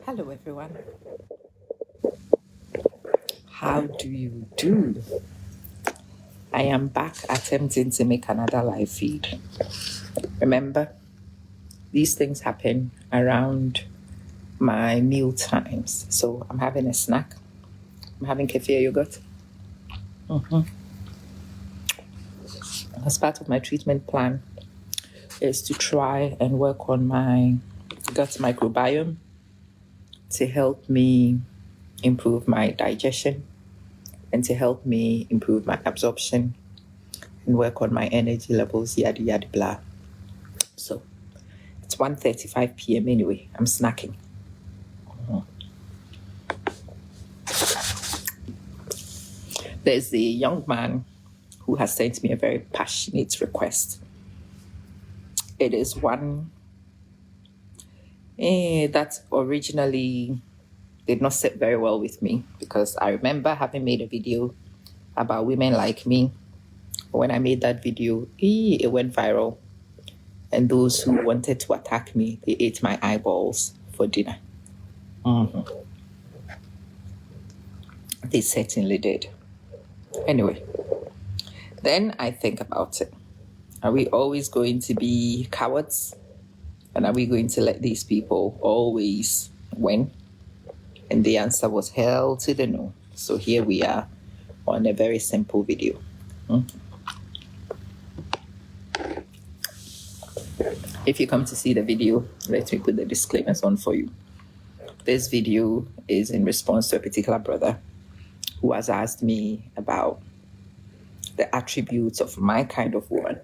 Hello, everyone. How do you do? I am back attempting to make another live feed. Remember, these things happen around my meal times. So I'm having a snack. I'm having kefir yogurt. As part of my treatment plan is to try and work on my gut microbiome to help me improve my digestion and to help me improve my absorption and work on my energy levels, yada yada blah. So it's 1:35 p.m. anyway. I'm snacking. There's a young man who has sent me a very passionate request. It is one that originally did not sit very well with me because I remember having made a video about women like me. When I made that video, it went viral. And those who wanted to attack me, they ate my eyeballs for dinner. They certainly did. Anyway, then I think about it. Are we always going to be cowards? And are we going to let these people always win? And the answer was hell to the no. So here we are on a very simple video. If you come to see the video, let me put the disclaimers on for you. This video is in response to a particular brother who has asked me about the attributes of my kind of woman.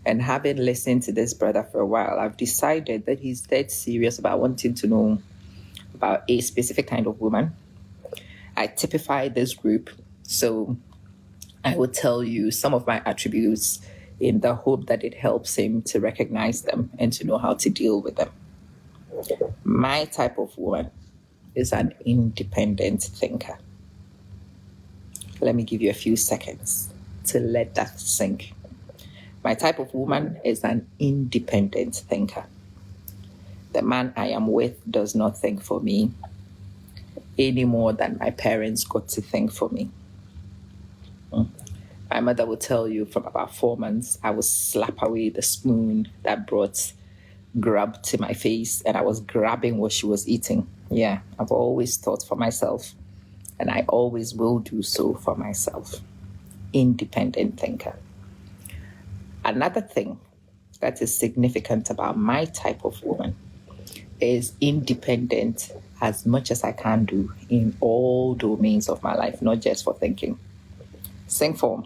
And having listened to this brother for a while, I've decided that he's dead serious about wanting to know about a specific kind of woman. I typify this group, so I will tell you some of my attributes in the hope that it helps him to recognize them and to know how to deal with them. My type of woman is an independent thinker. Let me give you a few seconds to let that sink. My type of woman is an independent thinker. The man I am with does not think for me any more than my parents got to think for me. My mother will tell you from about 4 months, I would slap away the spoon that brought grub to my face and I was grabbing what she was eating. Yeah, I've always thought for myself and I always will do so for myself. Independent thinker. Another thing that is significant about my type of woman is independent as much as I can do in all domains of my life, not just for thinking. Sing form.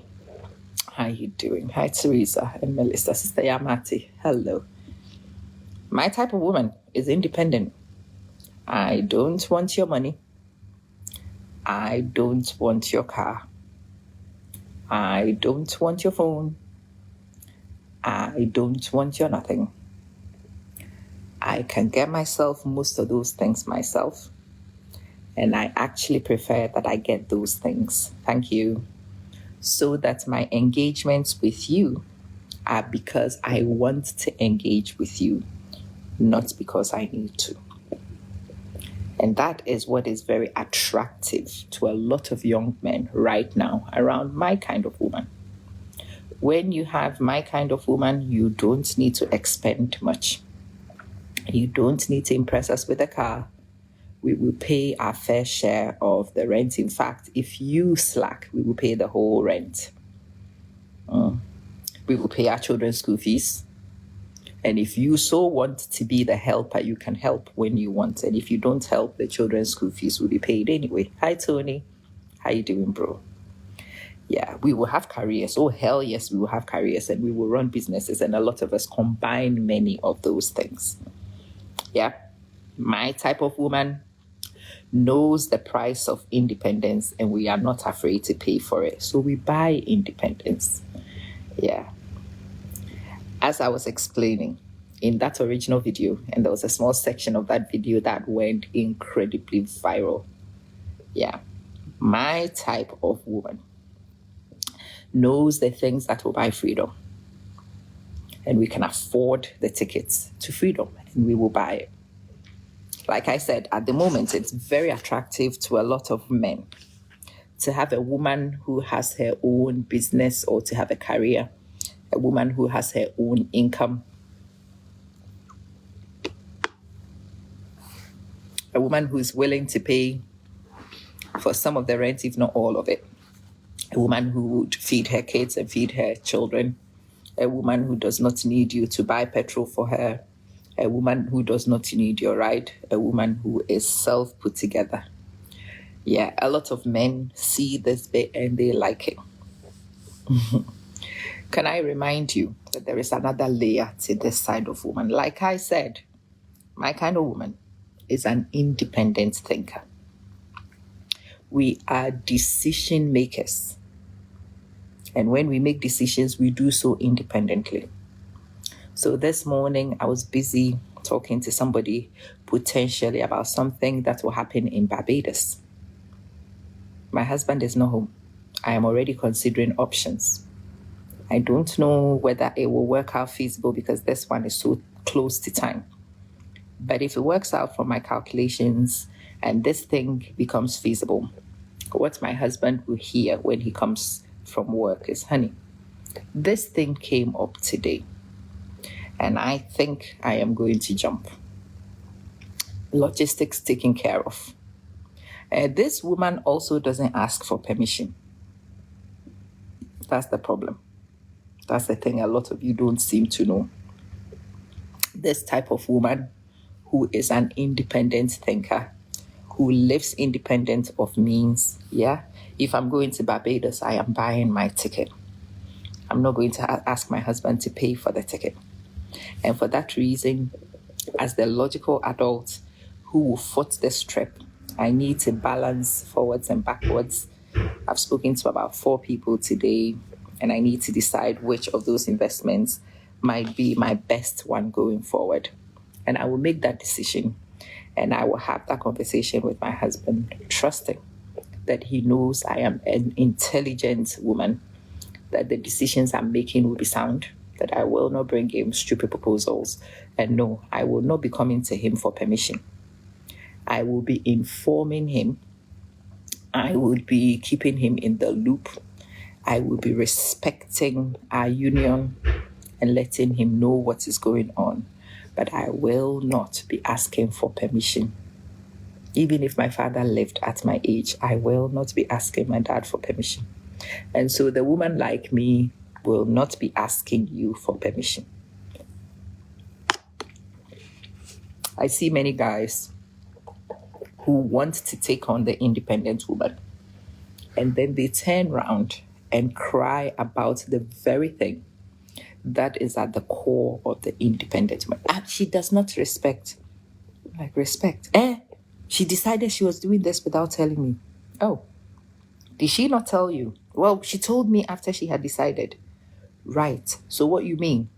How you doing? Hi, Teresa and Melissa. Sister Yamati. Hello. My type of woman is independent. I don't want your money. I don't want your car. I don't want your phone. I don't want your nothing. I can get myself most of those things myself. And I actually prefer that I get those things. Thank you. So that my engagements with you are because I want to engage with you, not because I need to. And that is what is very attractive to a lot of young men right now around my kind of woman. When you have my kind of woman, you don't need to expend much. You don't need to impress us with a car. We will pay our fair share of the rent. In fact, if you slack, we will pay the whole rent. We will pay our children's school fees. And if you so want to be the helper, you can help when you want. And if you don't help, the children's school fees will be paid anyway. Hi, Tony. How you doing, bro? Yeah, we will have careers. Oh, hell yes, we will have careers. And we will run businesses. And a lot of us combine many of those things. Yeah, my type of woman knows the price of independence and we are not afraid to pay for it. So we buy independence. Yeah. As I was explaining in that original video, and there was a small section of that video that went incredibly viral. Yeah. My type of woman knows the things that will buy freedom. and we can afford the tickets to freedom, and we will buy it. Like I said, at the moment, it's very attractive to a lot of men to have a woman who has her own business or to have a career, a woman who has her own income, a woman who is willing to pay for some of the rent, if not all of it, a woman who would feed her kids and feed her children, a woman who does not need you to buy petrol for her, a woman who does not need your ride, a woman who is self-put together. Yeah, a lot of men see this bit and they like it. Can I remind you that there is another layer to this side of woman? Like I said, my kind of woman is an independent thinker. We are decision makers. And when we make decisions, we do so independently. So this morning, I was busy talking to somebody potentially about something that will happen in Barbados. My husband is not home. I am already considering options. I don't know whether it will work out feasible because this one is so close to time. But if it works out from my calculations and this thing becomes feasible, what my husband will hear when he comes from work is, honey, this thing came up today and I think I am going to jump. Logistics taken care of. This woman also doesn't ask for permission. That's the problem. That's the thing a lot of you don't seem to know. This type of woman who is an independent thinker, who lives independent of means, yeah? If I'm going to Barbados, I am buying my ticket. I'm not going to ask my husband to pay for the ticket. And for that reason, as the logical adult who will foot this trip, I need to balance forwards and backwards. I've spoken to about 4 people today, and I need to decide which of those investments might be my best one going forward. And I will make that decision, and I will have that conversation with my husband, trusting that he knows I am an intelligent woman, that the decisions I'm making will be sound, that I will not bring him stupid proposals. And no, I will not be coming to him for permission. I will be informing him. I will be keeping him in the loop. I will be respecting our union and letting him know what is going on. But I will not be asking for permission. Even if my father lived at my age, I will not be asking my dad for permission. And so the woman like me will not be asking you for permission. I see many guys who want to take on the independent woman, and then they turn around and cry about the very thing that is at the core of the independent woman. And she does not respect. Like, respect. She decided she was doing this without telling me. Oh, did she not tell you? Well, she told me after she had decided. Right. So what you mean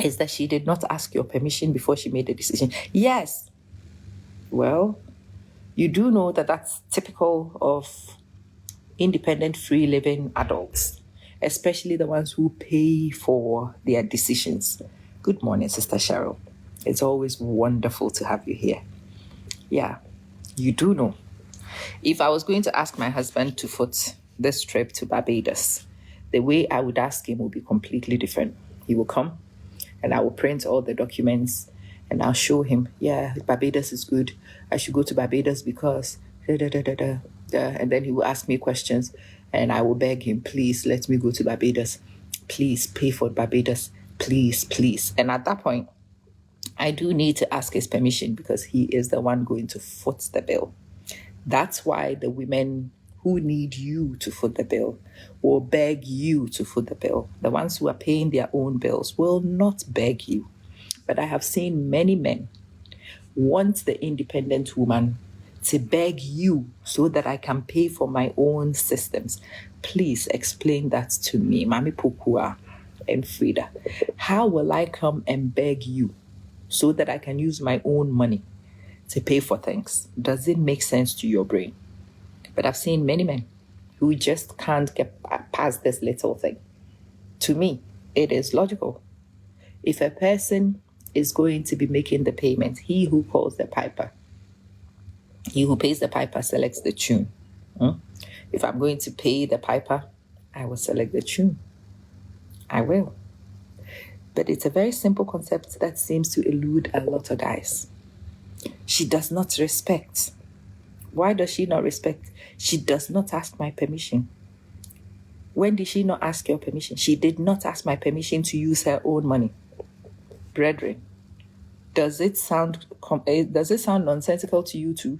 is that she did not ask your permission before she made the decision? Yes. Well, you do know that that's typical of independent, free living adults, especially the ones who pay for their decisions. Good morning, Sister Cheryl. It's always wonderful to have you here. Yeah, you do know. If I was going to ask my husband to foot this trip to Barbados, the way I would ask him would be completely different. He will come and I will print all the documents and I'll show him, yeah, Barbados is good. I should go to Barbados because and then he will ask me questions and I will beg him, please let me go to Barbados. Please pay for Barbados. Please, please. And at that point, I do need to ask his permission because he is the one going to foot the bill. That's why the women who need you to foot the bill will beg you to foot the bill. The ones who are paying their own bills will not beg you. But I have seen many men want the independent woman to beg you so that I can pay for my own systems. Please explain that to me, Mami Pokua and Frida. How will I come and beg you so that I can use my own money to pay for things? Does it make sense to your brain? But I've seen many men who just can't get past this little thing. To me, it is logical. If a person is going to be making the payment, he who calls the piper, he who pays the piper selects the tune. If I'm going to pay the piper, I will select the tune. I will. But it's a very simple concept that seems to elude a lot of guys. She does not respect. Why does she not respect? She does not ask my permission. When did she not ask your permission? She did not ask my permission to use her own money. Brethren, does it sound nonsensical to you too?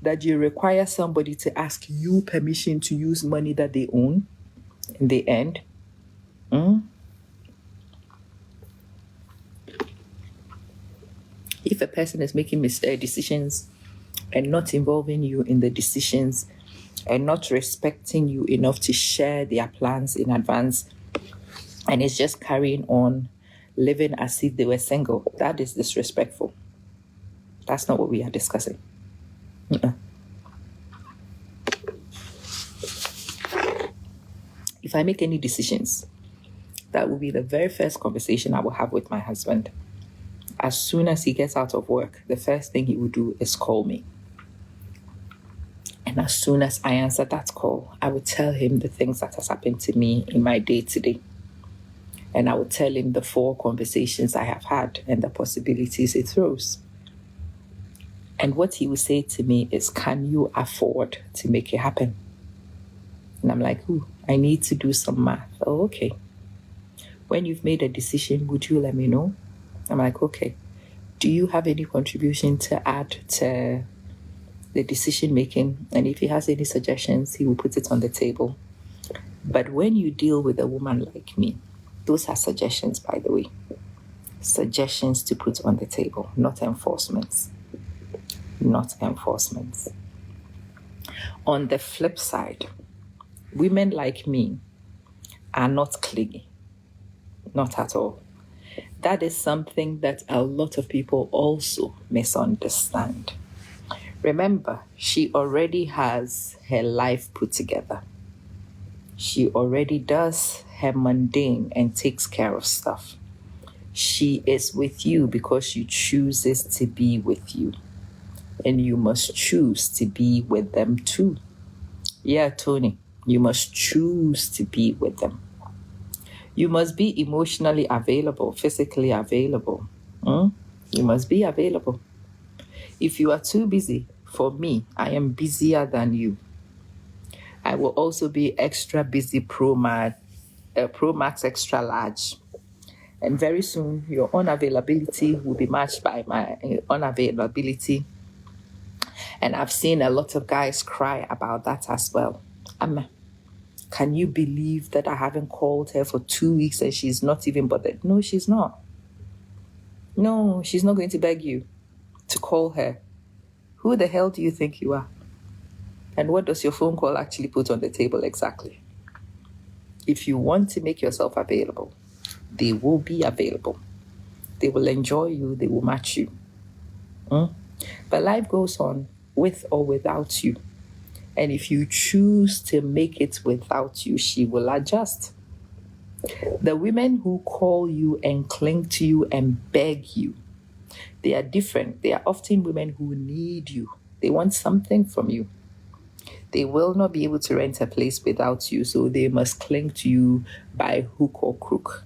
That you require somebody to ask you permission to use money that they own in the end? If a person is making decisions and not involving you in the decisions and not respecting you enough to share their plans in advance, and it's just carrying on living as if they were single, that is disrespectful. That's not what we are discussing. If I make any decisions, that will be the very first conversation I will have with my husband. As soon as he gets out of work, the first thing he will do is call me. And as soon as I answer that call, I will tell him the things that has happened to me in my day-to-day. And I will tell him the 4 conversations I have had and the possibilities it throws. And what he will say to me is, can you afford to make it happen? And I'm like, I need to do some math. Oh, okay. When you've made a decision, would you let me know? I'm like, okay. Do you have any contribution to add to the decision making? And if he has any suggestions, he will put it on the table. But when you deal with a woman like me, those are suggestions, by the way. Suggestions to put on the table, not enforcements. Not enforcements. On the flip side, women like me are not clingy. Not at all. That is something that a lot of people also misunderstand. Remember, she already has her life put together. She already does her mundane and takes care of stuff. She is with you because she chooses to be with you. And you must choose to be with them too. Yeah, Tony, you must choose to be with them. You must be emotionally available, physically available. You must be available. If you are too busy, for me, I am busier than you. I will also be extra busy Pro Max extra large. And very soon, your unavailability will be matched by my unavailability. And I've seen a lot of guys cry about that as well. Can you believe that I haven't called her for 2 weeks and she's not even bothered? No, she's not. No, she's not going to beg you to call her. Who the hell do you think you are? And what does your phone call actually put on the table exactly? If you want to make yourself available, they will be available. They will enjoy you. They will match you. But life goes on with or without you. And if you choose to make it without you, she will adjust. The women who call you and cling to you and beg you, they are different. They are often women who need you. They want something from you. They will not be able to rent a place without you, so they must cling to you by hook or crook.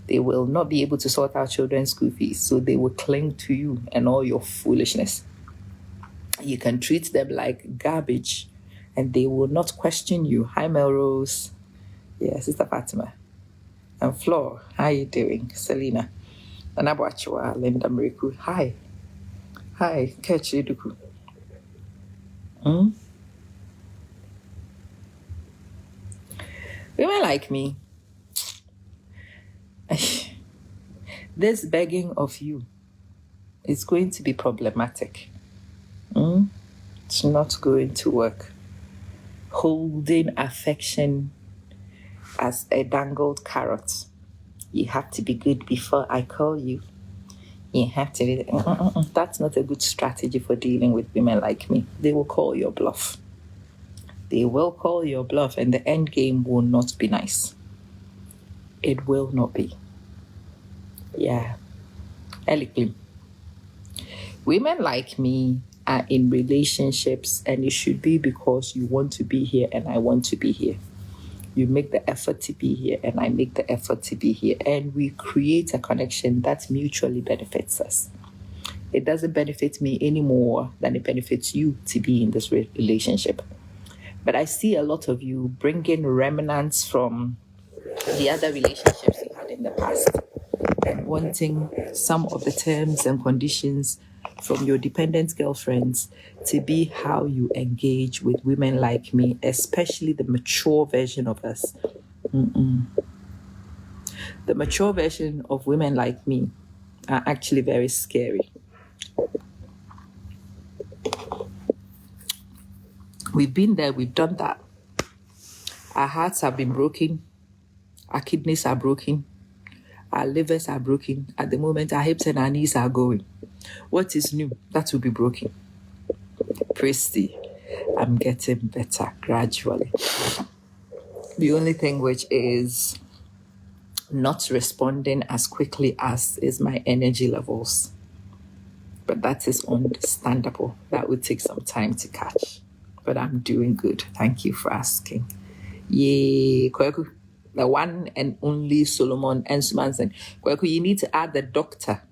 They will not be able to sort out children's school fees, so they will cling to you and all your foolishness. You can treat them like garbage, and they will not question you. Hi, Melrose. Yeah, Sister Fatima. And Flor, how you doing? Selena. Anabwachua, Linda Mriku. Hi. Hi, Kechiduku. Women like me, this begging of you is going to be problematic. It's not going to work. Holding affection as a dangled carrot. You have to be good before I call you. You have to be... That's not a good strategy for dealing with women like me. They will call your bluff. They will call your bluff, and the end game will not be nice. It will not be. Yeah. Elegantly. Women like me are in relationships, and it should be because you want to be here and I want to be here. You make the effort to be here and I make the effort to be here. And we create a connection that mutually benefits us. It doesn't benefit me any more than it benefits you to be in this relationship. But I see a lot of you bringing remnants from the other relationships you had in the past and wanting some of the terms and conditions from your dependent girlfriends to be how you engage with women like me, especially the mature version of us. The mature version of women like me are actually very scary. We've been there, we've done that. Our hearts have been broken, our kidneys are broken, our livers are broken. At the moment, our hips and our knees are going. What is new? That will be broken. Christy, I'm getting better gradually. The only thing which is not responding as quickly as is my energy levels. But that is understandable. That would take some time to catch. But I'm doing good. Thank you for asking. Yay, Kweku. The one and only Solomon Ensumansen. Kweku, you need to add the doctor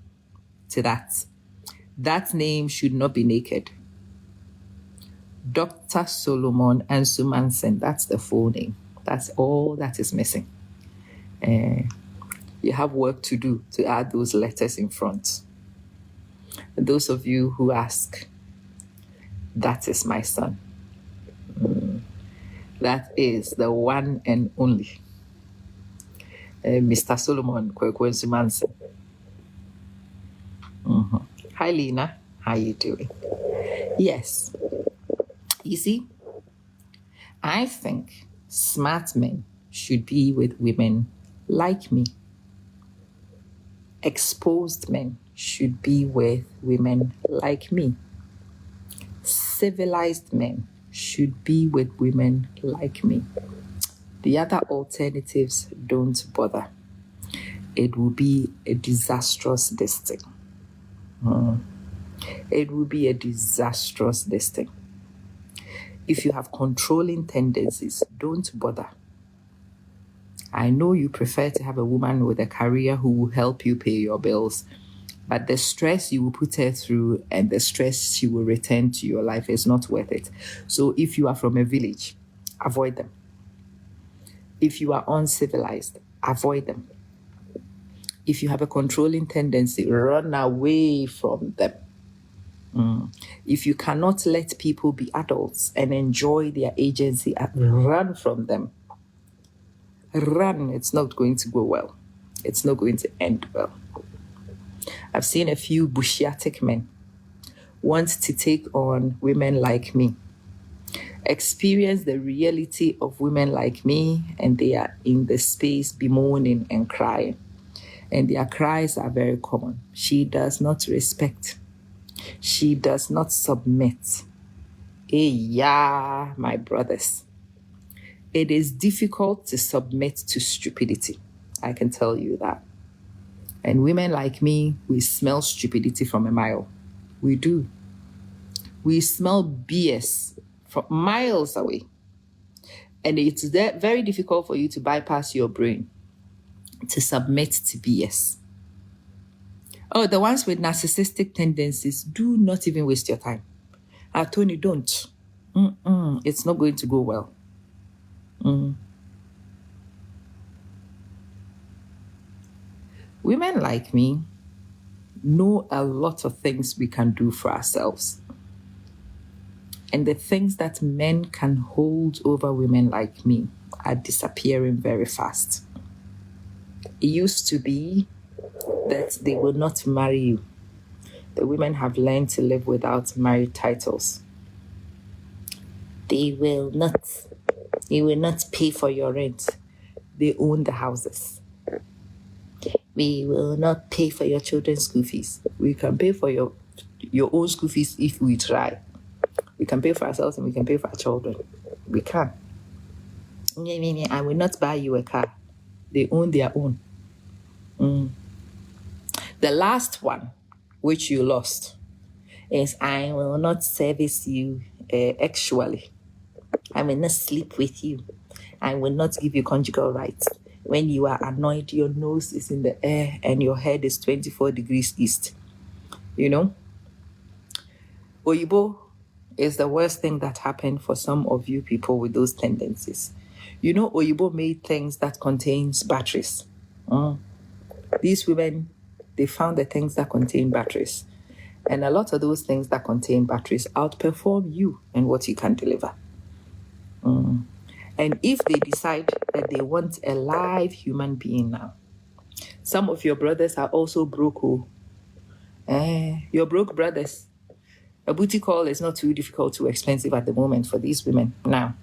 to that. That name should not be naked. Dr. Solomon Ensumansen. That's the full name. That's all that is missing. You have work to do to add those letters in front. And those of you who ask, that is my son. That is the one and only Mr. Solomon Kwekwensu Manson. Hi, Lena. How you doing? Yes. You see, I think smart men should be with women like me. Exposed men should be with women like me. Civilized men should be with women like me. The other alternatives don't bother. It will be a disastrous thing. It will be a disastrous thing. If you have controlling tendencies, don't bother. I know you prefer to have a woman with a career who will help you pay your bills, but the stress you will put her through and the stress she will return to your life is not worth it. So if you are from a village, avoid them. If you are uncivilized, avoid them. If you have a controlling tendency, run away from them. If you cannot let people be adults and enjoy their agency, run from them. Run. It's not going to go well. It's not going to end well. I've seen a few Bushiatic men want to take on women like me, experience the reality of women like me, and they are in the space bemoaning and crying. And their cries are very common. She does not respect. She does not submit. Yeah, my brothers. It is difficult to submit to stupidity. I can tell you that. And women like me, we smell stupidity from a mile. We do. We smell BS from miles away. And it's very difficult for you to bypass your brain to submit to BS. Oh, the ones with narcissistic tendencies, do not even waste your time. Tony, don't. It's not going to go well. Women like me know a lot of things we can do for ourselves. And the things that men can hold over women like me are disappearing very fast. It used to be that they will not marry you. The women have learned to live without married titles. They will not pay for your rent. They own the houses. We will not pay for your children's school fees. We can pay for your own school fees if we try. We can pay for ourselves and we can pay for our children. We can. I will not buy you a car. They own their own. The last one, which you lost, is I will not service you sexually. I will not sleep with you. I will not give you conjugal rights. When you are annoyed, your nose is in the air and your head is 24 degrees east. You know? Oyibo is the worst thing that happened for some of you people with those tendencies. You know, Oyibo made things that contains batteries. These women, they found the things that contain batteries. And a lot of those things that contain batteries outperform you and what you can deliver. And if they decide that they want a live human being now, some of your brothers are also broke. Your broke brothers. A booty call is not too difficult, too expensive at the moment for these women now.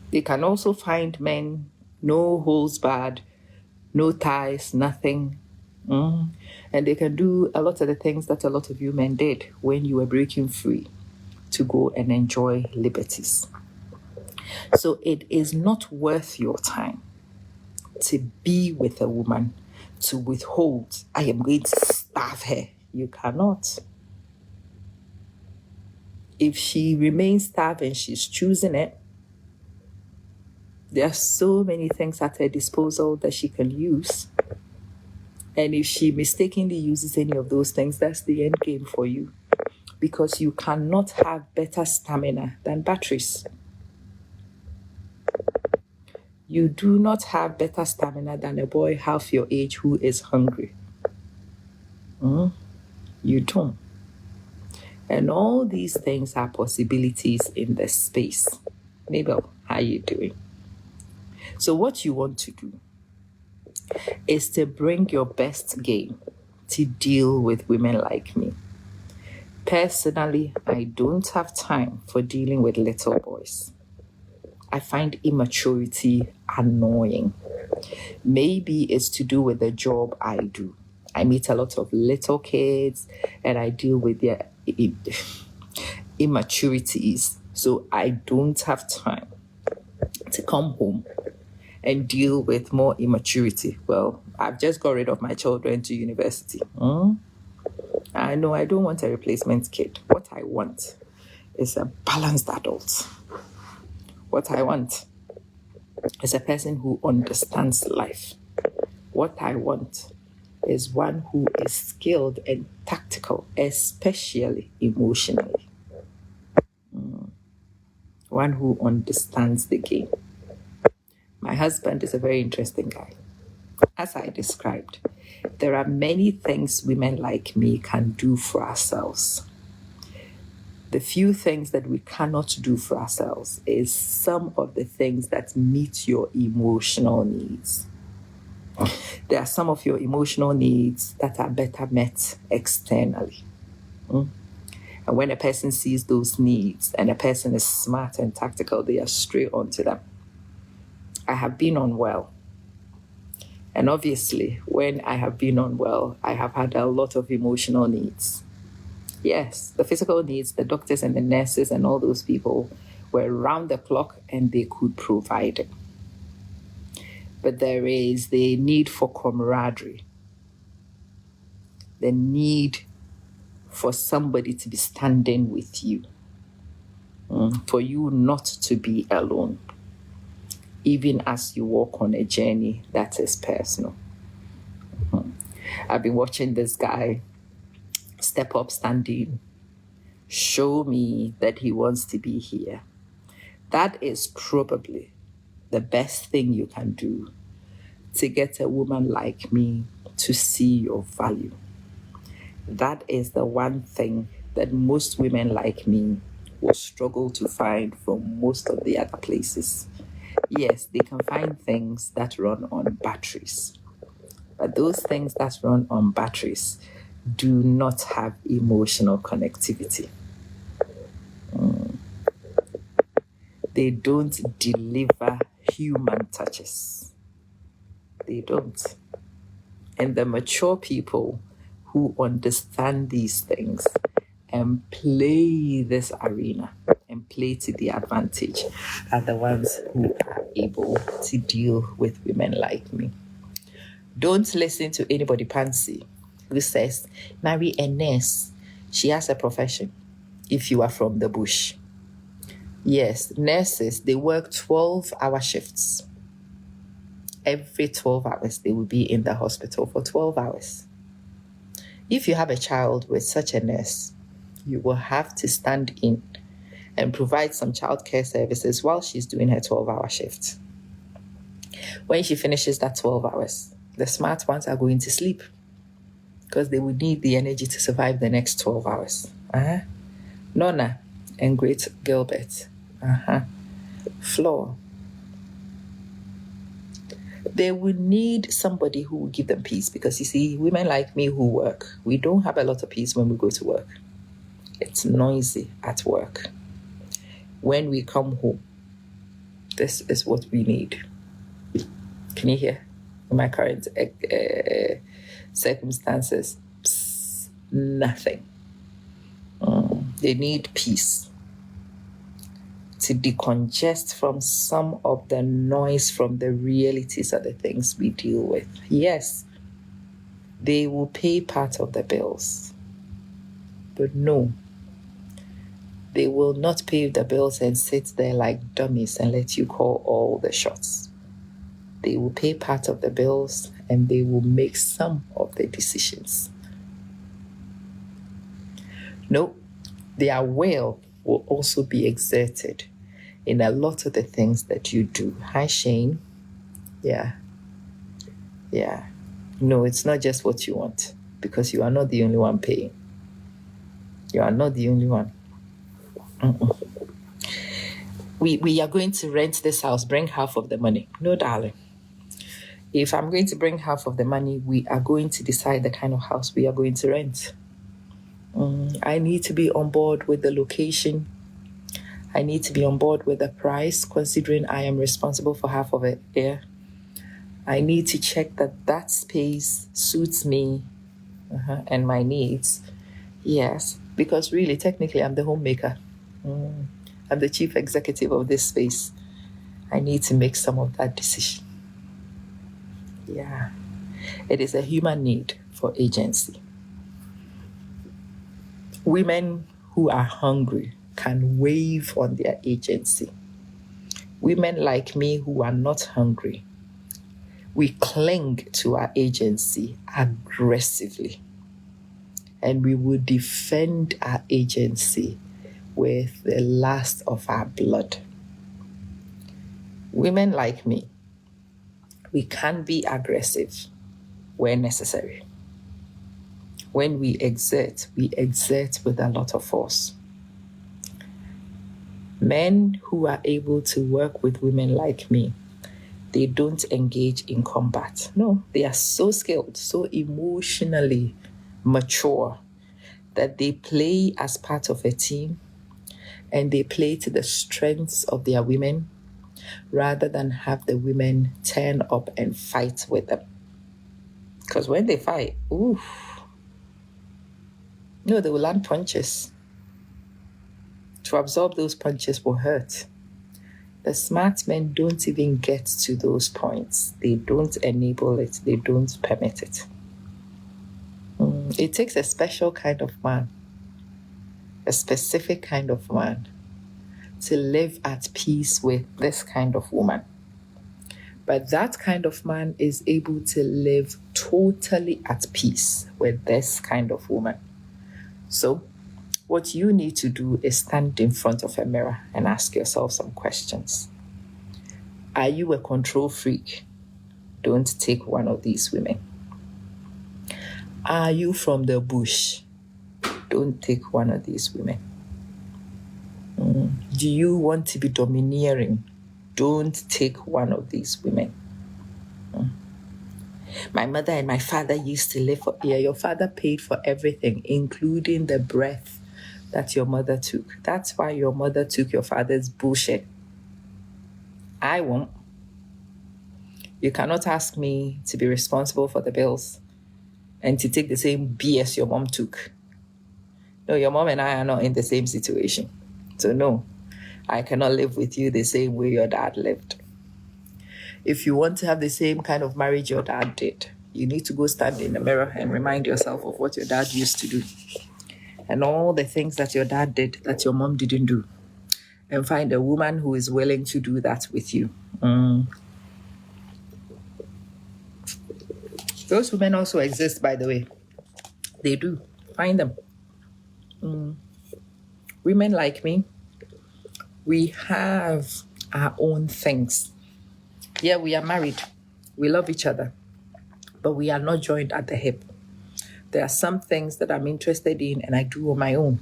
They can also find men, no holes barred, no ties, nothing. And they can do a lot of the things that a lot of you men did when you were breaking free to go and enjoy liberties. So it is not worth your time to be with a woman, to withhold, I am going to starve her. You cannot. If she remains starving, she's choosing it. There are so many things at her disposal that she can use. And if she mistakenly uses any of those things, that's the end game for you. Because you cannot have better stamina than batteries. You do not have better stamina than a boy half your age who is hungry. You don't. And all these things are possibilities in the space. Mabel, how are you doing? So what you want to do is to bring your best game to deal with women like me. Personally, I don't have time for dealing with little boys. I find immaturity annoying. Maybe it's to do with the job I do. I meet a lot of little kids and I deal with their immaturities. So I don't have time to come home and deal with more immaturity. Well, I've just got rid of my children to university. I know I don't want a replacement kid. What I want is a balanced adult. What I want is a person who understands life. What I want is one who is skilled and tactical, especially emotionally. One who understands the game. My husband is a very interesting guy. As I described, there are many things women like me can do for ourselves. The few things that we cannot do for ourselves is some of the things that meet your emotional needs. There are some of your emotional needs that are better met externally. And when a person sees those needs and a person is smart and tactical, they are straight onto them. I have been unwell. And obviously, when I have been unwell, I have had a lot of emotional needs. Yes, the physical needs, the doctors and the nurses and all those people were round the clock and they could provide it. But there is the need for camaraderie, the need for somebody to be standing with you, for you not to be alone, even as you walk on a journey that is personal. I've been watching this guy step up, standing, show me that he wants to be here. That is probably the best thing you can do to get a woman like me to see your value. That is the one thing that most women like me will struggle to find from most of the other places. Yes, they can find things that run on batteries, but those things that run on batteries do not have emotional connectivity. They don't deliver human touches. They don't. And the mature people who understand these things and play this arena and play to the advantage are the ones who are able to deal with women like me. Don't listen to anybody fancy who says, marry a nurse. She has a profession. If you are from the bush. Yes, nurses, they work 12-hour shifts. Every 12 hours, they will be in the hospital for 12 hours. If you have a child with such a nurse, you will have to stand in and provide some childcare services while she's doing her 12-hour shift. When she finishes that 12 hours, the smart ones are going to sleep because they will need the energy to survive the next 12 hours. Nonna and Great Gilbert. Floor. They will need somebody who will give them peace because, you see, women like me who work, we don't have a lot of peace when we go to work. It's noisy at work. When we come home, this is what we need. Can you hear? In my current circumstances, nothing. They need peace to decongest from some of the noise from the realities of the things we deal with. Yes, they will pay part of the bills, but no, they will not pay the bills and sit there like dummies and let you call all the shots. They will pay part of the bills and they will make some of the decisions. No, their will also be exerted in a lot of the things that you do. Hi, Shane. Yeah. No, it's not just what you want because you are not the only one paying. You are not the only one. We are going to rent this house, bring half of the money. No, darling. If I'm going to bring half of the money, we are going to decide the kind of house we are going to rent. I need to be on board with the location. I need to be on board with the price, considering I am responsible for half of it. Yeah. I need to check that space suits me and my needs. Yes, because really, technically, I'm the homemaker. I'm the chief executive of this space. I need to make some of that decision. Yeah. It is a human need for agency. Women who are hungry can wave on their agency. Women like me who are not hungry, we cling to our agency aggressively. And we will defend our agency with the last of our blood. Women like me, we can be aggressive where necessary. When we exert with a lot of force. Men who are able to work with women like me, they don't engage in combat. No, they are so skilled, so emotionally mature that they play as part of a team and they play to the strengths of their women rather than have the women turn up and fight with them. Because when they fight, no, they will land punches. To absorb those punches will hurt. The smart men don't even get to those points. They don't enable it. They don't permit it. It takes a special kind of man, a specific kind of man, to live at peace with this kind of woman. But that kind of man is able to live totally at peace with this kind of woman. So what you need to do is stand in front of a mirror and ask yourself some questions. Are you a control freak? Don't take one of these women. Are you from the bush? Don't take one of these women. Do you want to be domineering? Don't take one of these women. My mother and my father used to live for... Yeah, your father paid for everything, including the breath that your mother took. That's why your mother took your father's bullshit. I won't. You cannot ask me to be responsible for the bills and to take the same BS your mom took. No, your mom and I are not in the same situation. So no, I cannot live with you the same way your dad lived. If you want to have the same kind of marriage your dad did, You need to go stand in the mirror and remind yourself of what your dad used to do and all the things that your dad did that your mom didn't do. And find a woman who is willing to do that with you. Those women also exist, by the way. They do. Find them. Women like me, we have our own things. Yeah, we are married. We love each other. But we are not joined at the hip. There are some things that I'm interested in and I do on my own.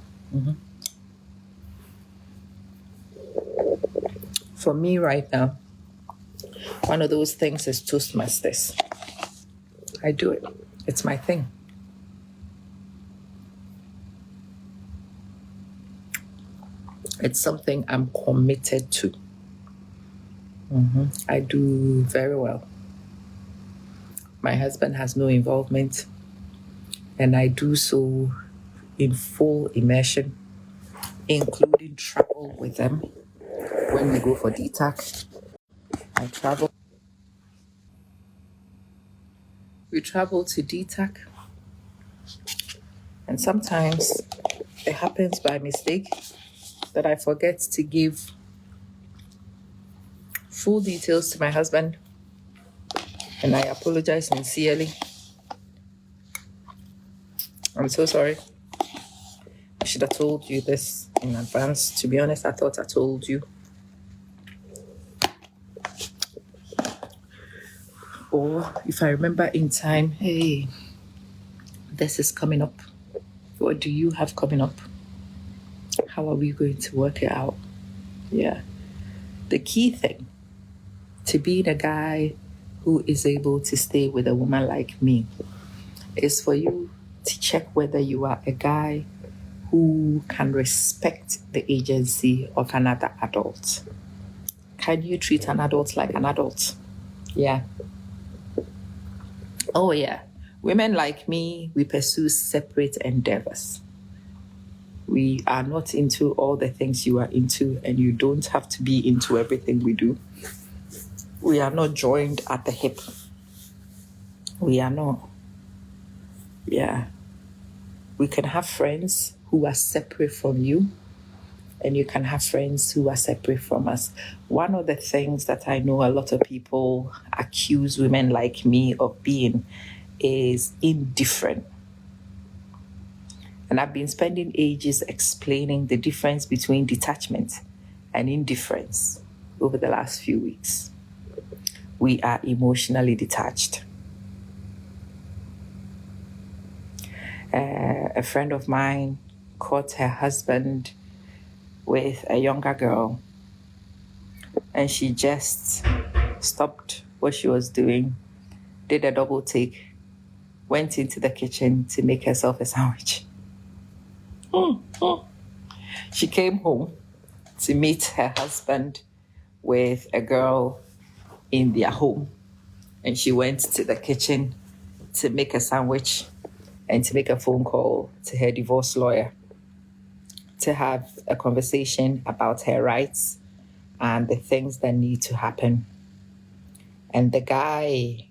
For me right now, one of those things is Toastmasters. I do it. It's my thing. It's something I'm committed to. I do very well. My husband has no involvement, and I do so in full immersion, including travel with them. When we go for DTAC, I travel. We travel to DTAC, and sometimes it happens by mistake that I forget to give full details to my husband, and I apologize sincerely. I'm so sorry. I should have told you this in advance. To be honest, I thought I told you. Or if I remember in time, hey, this is coming up. What do you have coming up? How are we going to work it out? Yeah. The key thing to being a guy who is able to stay with a woman like me is for you to check whether you are a guy who can respect the agency of another adult. Can you treat an adult like an adult? Yeah. Oh, yeah. Women like me, we pursue separate endeavors. We are not into all the things you are into, and you don't have to be into everything we do. We are not joined at the hip. We are not. Yeah. We can have friends who are separate from you, and you can have friends who are separate from us. One of the things that I know a lot of people accuse women like me of being is indifferent. And I've been spending ages explaining the difference between detachment and indifference over the last few weeks. We are emotionally detached. A friend of mine caught her husband with a younger girl, and she just stopped what she was doing, did a double take, went into the kitchen to make herself a sandwich. She came home to meet her husband with a girl in their home, and she went to the kitchen to make a sandwich and to make a phone call to her divorce lawyer to have a conversation about her rights and the things that need to happen. And the guy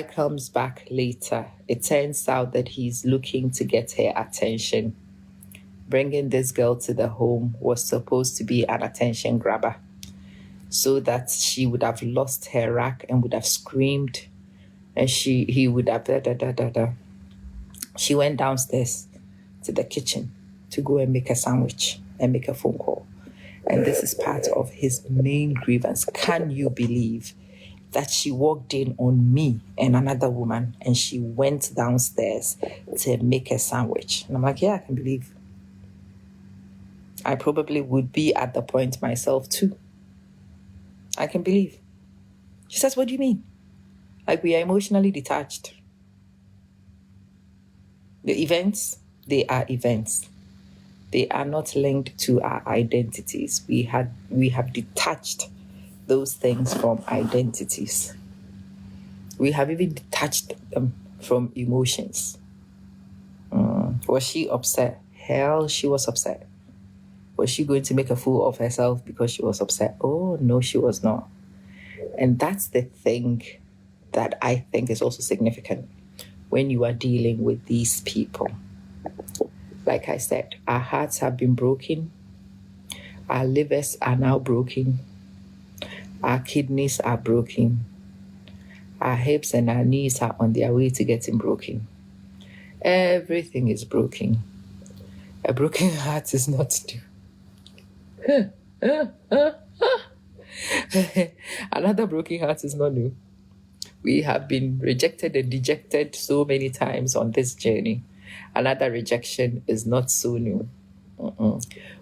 comes back later. It turns out that he's looking to get her attention. Bringing this girl to the home was supposed to be an attention grabber, so that she would have lost her rack and would have screamed, and he would have She went downstairs to the kitchen to go and make a sandwich and make a phone call. And this is part of his main grievance. Can you believe that she walked in on me and another woman, and she went downstairs to make a sandwich? And I'm like, yeah, I can believe. I probably would be at the point myself too. I can believe. She says, what do you mean? Like, we are emotionally detached. The events, they are events. They are not linked to our identities. We have detached those things from identities. We have even detached them from emotions. Was she upset? Hell, she was upset. Was she going to make a fool of herself because she was upset? Oh, no, she was not. And that's the thing that I think is also significant when you are dealing with these people. Like I said, our hearts have been broken. Our livers are now broken. Our kidneys are broken. Our hips and our knees are on their way to getting broken. Everything is broken. A broken heart is not new. Another broken heart is not new. We have been rejected and dejected so many times on this journey. Another rejection is not so new.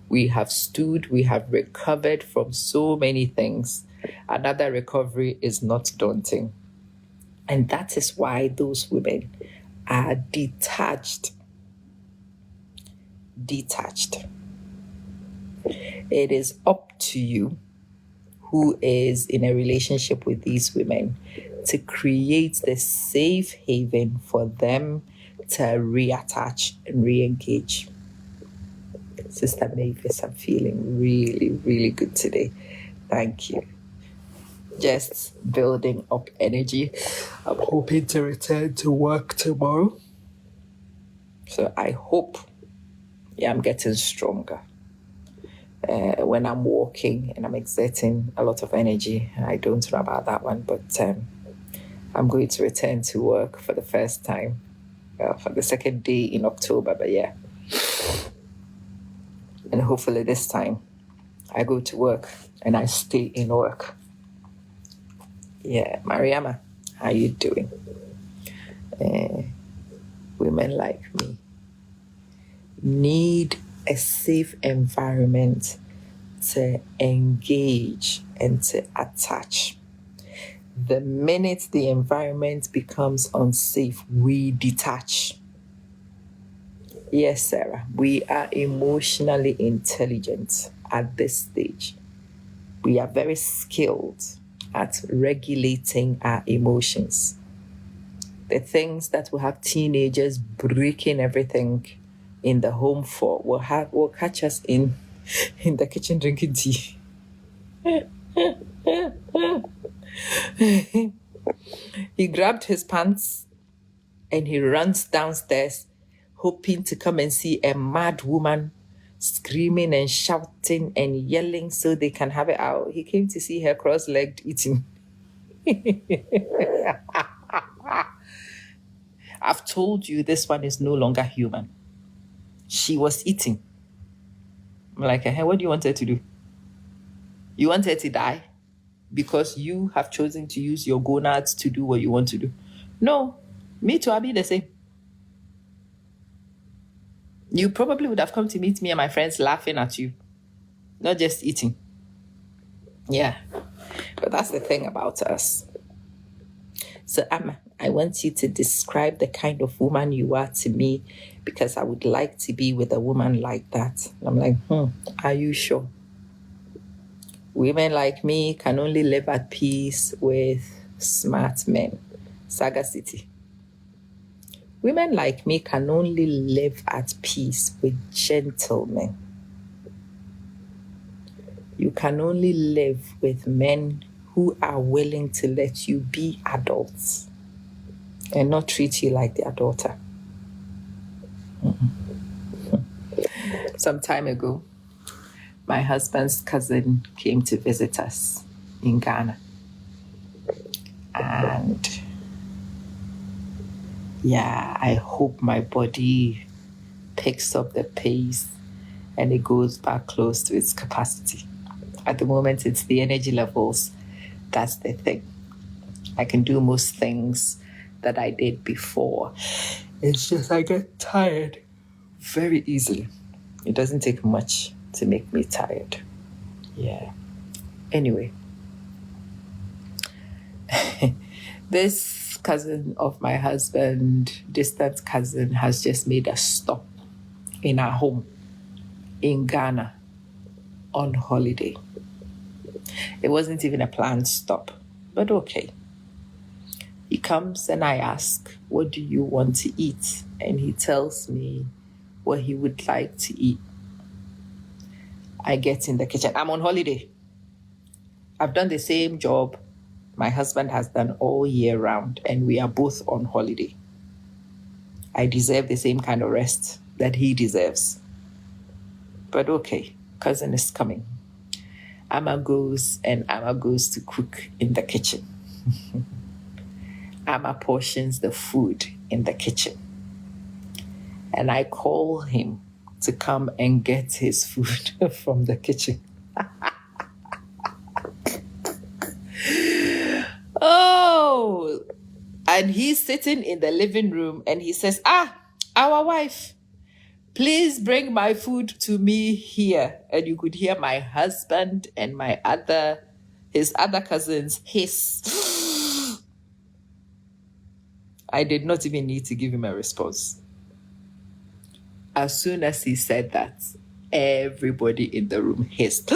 We have stood, we have recovered from so many things. Another recovery is not daunting. And that is why those women are detached. Detached. It is up to you, who is in a relationship with these women, to create the safe haven for them to reattach and re-engage. Sister Mavis, I'm feeling really, really good today. Thank you. Just building up energy. I'm hoping to return to work tomorrow. So I hope I'm getting stronger. When I'm walking and I'm exerting a lot of energy, I don't know about that one, but I'm going to return to work for the first time, for the second day in October, but yeah. And hopefully this time I go to work and I stay in work. Yeah, Mariama, how you doing? Women like me need a safe environment to engage and to attach. The minute the environment becomes unsafe, we detach. Yes, Sarah, we are emotionally intelligent at this stage. We are very skilled at regulating our emotions. The things that will have teenagers breaking everything in the home for will catch us in the kitchen drinking tea. He grabbed his pants and he runs downstairs, hoping to come and see a mad woman screaming and shouting and yelling so they can have it out. He came to see her cross-legged eating. I've told you this one is no longer human. She was eating. I'm like, hey, what do you want her to do? You want her to die because you have chosen to use your gonads to do what you want to do? No, me too, I'll be the same. You probably would have come to meet me and my friends laughing at you, not just eating. Yeah, but that's the thing about us. So, Amma, I want you to describe the kind of woman you are to me, because I would like to be with a woman like that. And I'm like, are you sure? Women like me can only live at peace with smart men. Sagacity. Women like me can only live at peace with gentlemen. You can only live with men who are willing to let you be adults and not treat you like their daughter. Some time ago, my husband's cousin came to visit us in Ghana. And yeah, I hope my body picks up the pace and it goes back close to its capacity. At the moment, it's the energy levels. That's the thing. I can do most things that I did before. It's just I get tired very easily. It doesn't take much to make me tired. Yeah. Anyway, this cousin of my husband, distant cousin, has just made a stop in our home in Ghana on holiday. It wasn't even a planned stop, but okay. He comes and I ask, what do you want to eat? And he tells me what he would like to eat. I get in the kitchen. I'm on holiday. I've done the same job my husband has done all year round, and we are both on holiday. I deserve the same kind of rest that he deserves. But okay, cousin is coming. Amma goes to cook in the kitchen. Amma portions the food in the kitchen. And I call him to come and get his food from the kitchen. Oh, and he's sitting in the living room and he says, our wife, please bring my food to me here. And you could hear my husband and his other cousins hiss. I did not even need to give him a response. As soon as he said that, everybody in the room hissed.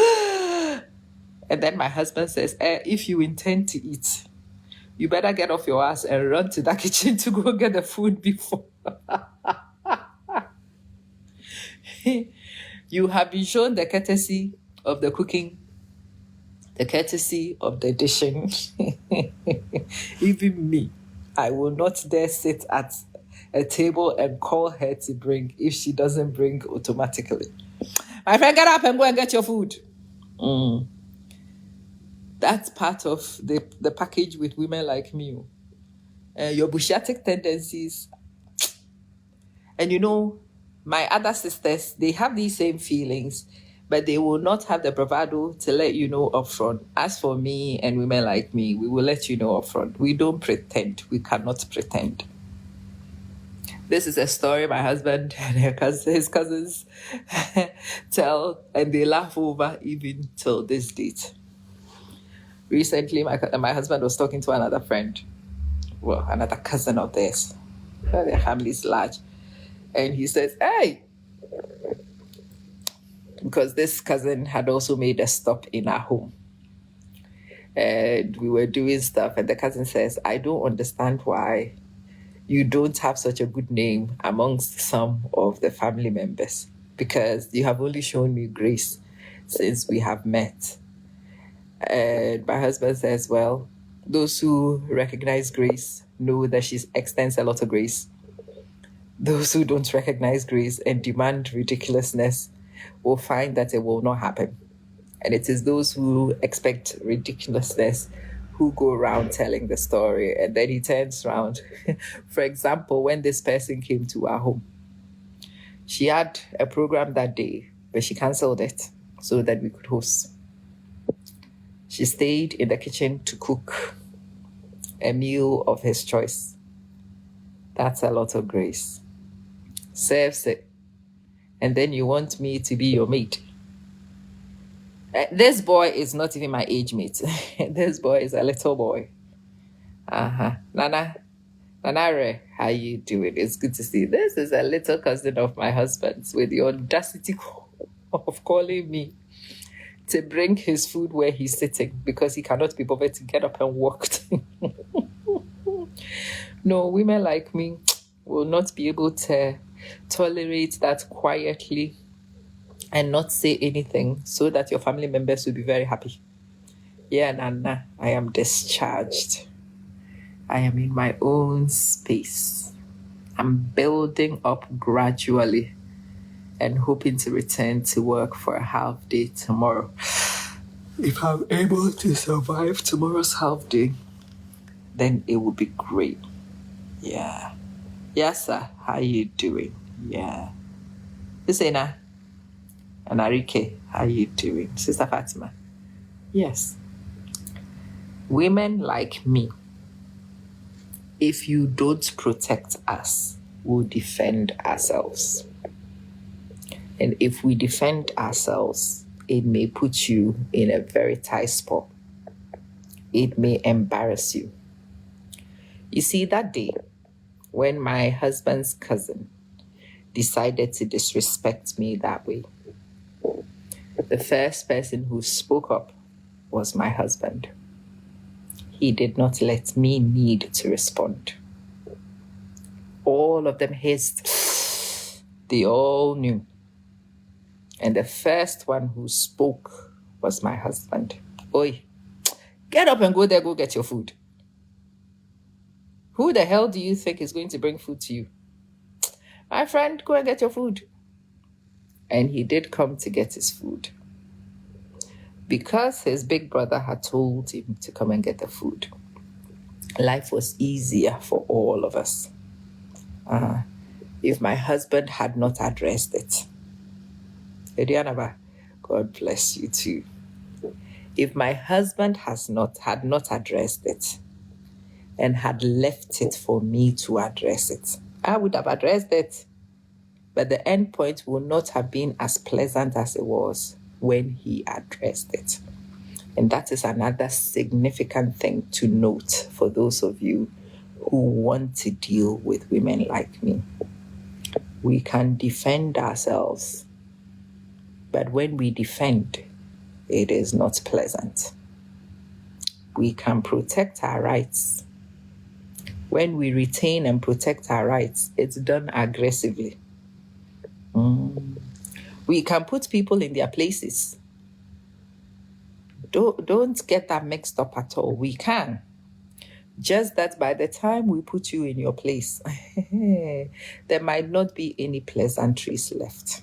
And then my husband says, if you intend to eat, you better get off your ass and run to that kitchen to go get the food before. You have been shown the courtesy of the cooking, the courtesy of the dishing. Even me, I will not dare sit at a table and call her to bring if she doesn't bring automatically. My friend, get up and go and get your food. That's part of the package with women like me. Your bushiatic tendencies. And you know, my other sisters, they have these same feelings, but they will not have the bravado to let you know upfront. As for me and women like me, we will let you know upfront. We don't pretend. We cannot pretend. This is a story my husband and his cousins tell, and they laugh over even till this date. Recently, my husband was talking to another friend, well, another cousin of theirs. Their family is large. And he says, hey, because this cousin had also made a stop in our home. And we were doing stuff, and the cousin says, I don't understand why you don't have such a good name amongst some of the family members, because you have only shown me grace since we have met. And my husband says, well, those who recognize grace know that she extends a lot of grace. Those who don't recognize grace and demand ridiculousness will find that it will not happen. And it is those who expect ridiculousness who go around telling the story. And then he turns around. For example, when this person came to our home, she had a program that day, but she canceled it so that we could host. She stayed in the kitchen to cook a meal of his choice. That's a lot of grace. Serves it. And then you want me to be your mate. This boy is not even my age mate. This boy is a little boy. Nana, how you doing? It's good to see you. This is a little cousin of my husband's with the audacity of calling me to bring his food where he's sitting because he cannot be bothered to get up and walk. No, women like me will not be able to tolerate that quietly and not say anything so that your family members will be very happy. Yeah, Nana, I am discharged. I am in my own space. I'm building up gradually and hoping to return to work for a half day tomorrow. If I'm able to survive tomorrow's half day, then it will be great. Yeah. Yes, sir. How you doing? Yeah. Husseina and Arike, how you doing? Sister Fatima. Yes. Women like me, if you don't protect us, we'll defend ourselves. And if we defend ourselves, it may put you in a very tight spot. It may embarrass you. You see, that day, when my husband's cousin decided to disrespect me that way, the first person who spoke up was my husband. He did not let me need to respond. All of them hissed. They all knew. And the first one who spoke was my husband. Oi, Get up and go there, go get your food. Who the hell do you think is going to bring food to you? My friend, go and get your food. And he did come to get his food. Because his big brother had told him to come and get the food, life was easier for all of us. If my husband had not addressed it, Edianaba, God bless you too. If my husband had not addressed it and had left it for me to address it, I would have addressed it. But the end point would not have been as pleasant as it was when he addressed it. And that is another significant thing to note for those of you who want to deal with women like me. We can defend ourselves, but when we defend, it is not pleasant. We can protect our rights. When we retain and protect our rights, it's done aggressively. We can put people in their places. Don't get that mixed up at all. We can. Just that by the time we put you in your place, there might not be any pleasantries left.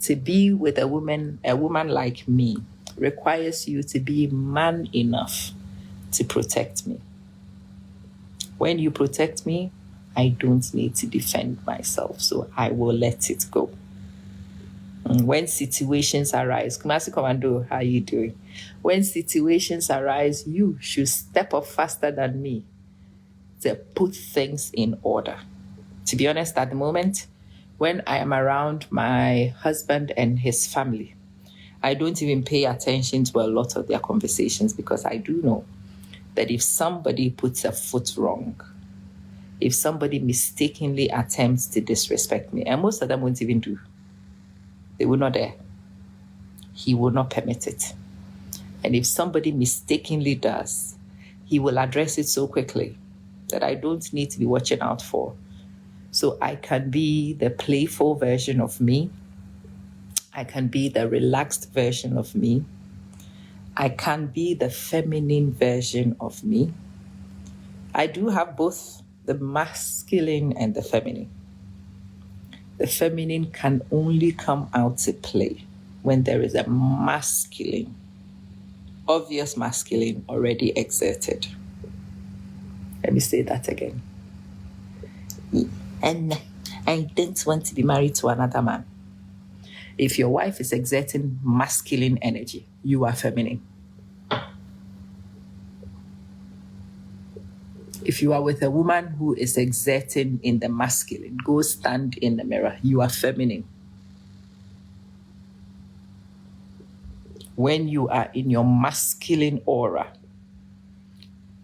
To be with a woman like me requires you to be man enough to protect me. When you protect me, I don't need to defend myself, so I will let it go. When situations arise, Kumasi Commando, how are you doing? When situations arise, you should step up faster than me to put things in order. To be honest, at the moment, when I am around my husband and his family, I don't even pay attention to a lot of their conversations because I do know that if somebody puts a foot wrong, if somebody mistakenly attempts to disrespect me, and most of them won't even do, they will not dare. He will not permit it. And if somebody mistakenly does, he will address it so quickly that I don't need to be watching out for. So I can be the playful version of me. I can be the relaxed version of me. I can be the feminine version of me. I do have both the masculine and the feminine. The feminine can only come out to play when there is a masculine, obvious masculine already exerted. Let me say that again. And I don't want to be married to another man. If your wife is exerting masculine energy, you are feminine. If you are with a woman who is exerting in the masculine, go stand in the mirror, you are feminine. When you are in your masculine aura,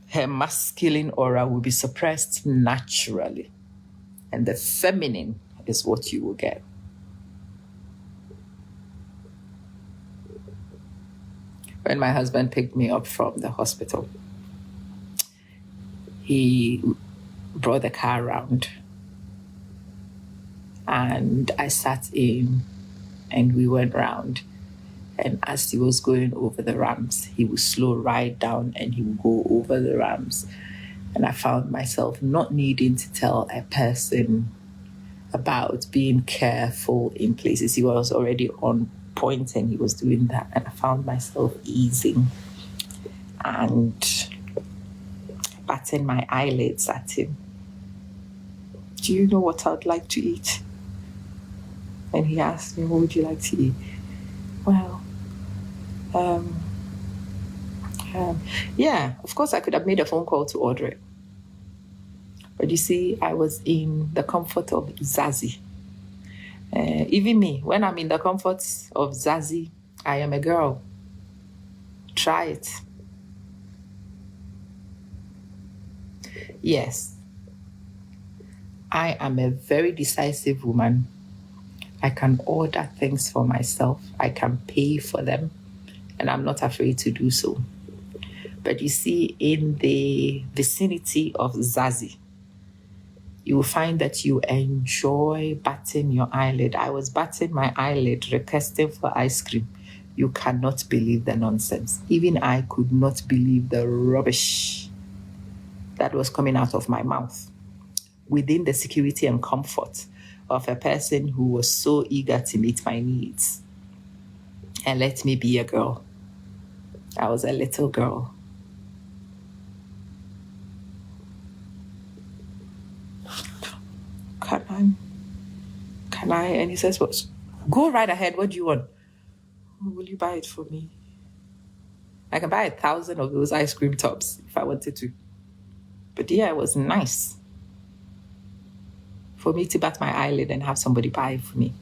her masculine aura will be suppressed naturally. And the feminine is what you will get. When my husband picked me up from the hospital, he brought the car around and I sat in and we went round. And as he was going over the ramps, he would slow right down and he would go over the ramps. And I found myself not needing to tell a person about being careful in places. He was already on point and he was doing that. And I found myself easing and batting my eyelids at him. Do you know what I'd like to eat? And he asked me, what would you like to eat? Well, yeah, of course I could have made a phone call to order it. But you see, I was in the comfort of Zazie. Even me, when I'm in the comfort of Zazie, I am a girl. Try it. Yes, I am a very decisive woman. I can order things for myself. I can pay for them. And I'm not afraid to do so. But you see, in the vicinity of Zazie, you will find that you enjoy batting your eyelid. I was batting my eyelid, requesting for ice cream. You cannot believe the nonsense. Even I could not believe the rubbish that was coming out of my mouth within the security and comfort of a person who was so eager to meet my needs and let me be a girl. I was a little girl. Can I? And he says, "What? Go right ahead. What do you want? Will you buy it for me? I can buy 1,000 of those ice cream tubs if I wanted to." But yeah, it was nice for me to bat my eyelid and have somebody buy it for me.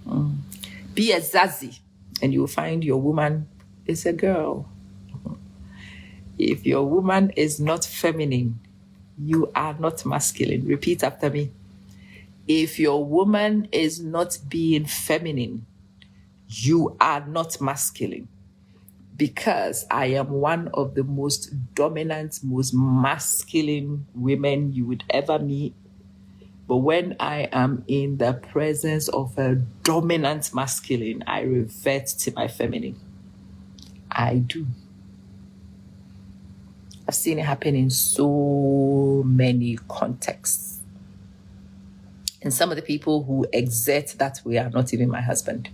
Be a zazi, and you will find your woman is a girl. If your woman is not feminine, you are not masculine. Repeat after me. If your woman is not being feminine, you are not masculine. Because I am one of the most dominant, most masculine women you would ever meet. But when I am in the presence of a dominant masculine, I revert to my feminine. I do. I've seen it happen in so many contexts. And some of the people who exert that way are not even my husband.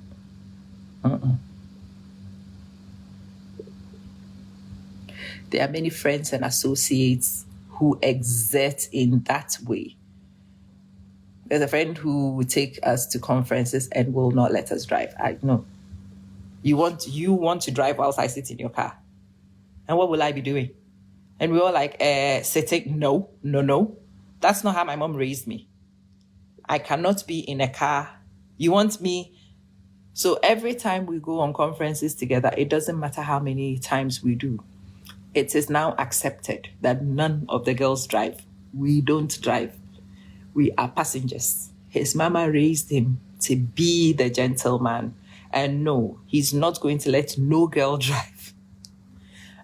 There are many friends and associates who exert in that way. There's a friend who will take us to conferences and will not let us drive. I know. You want to drive whilst I sit in your car. And what will I be doing? And we all like, sitting. No. That's not how my mom raised me. I cannot be in a car. You want me? So every time we go on conferences together, it doesn't matter how many times we do. It is now accepted that none of the girls drive. We don't drive. We are passengers. His mama raised him to be the gentleman. And no, he's not going to let no girl drive.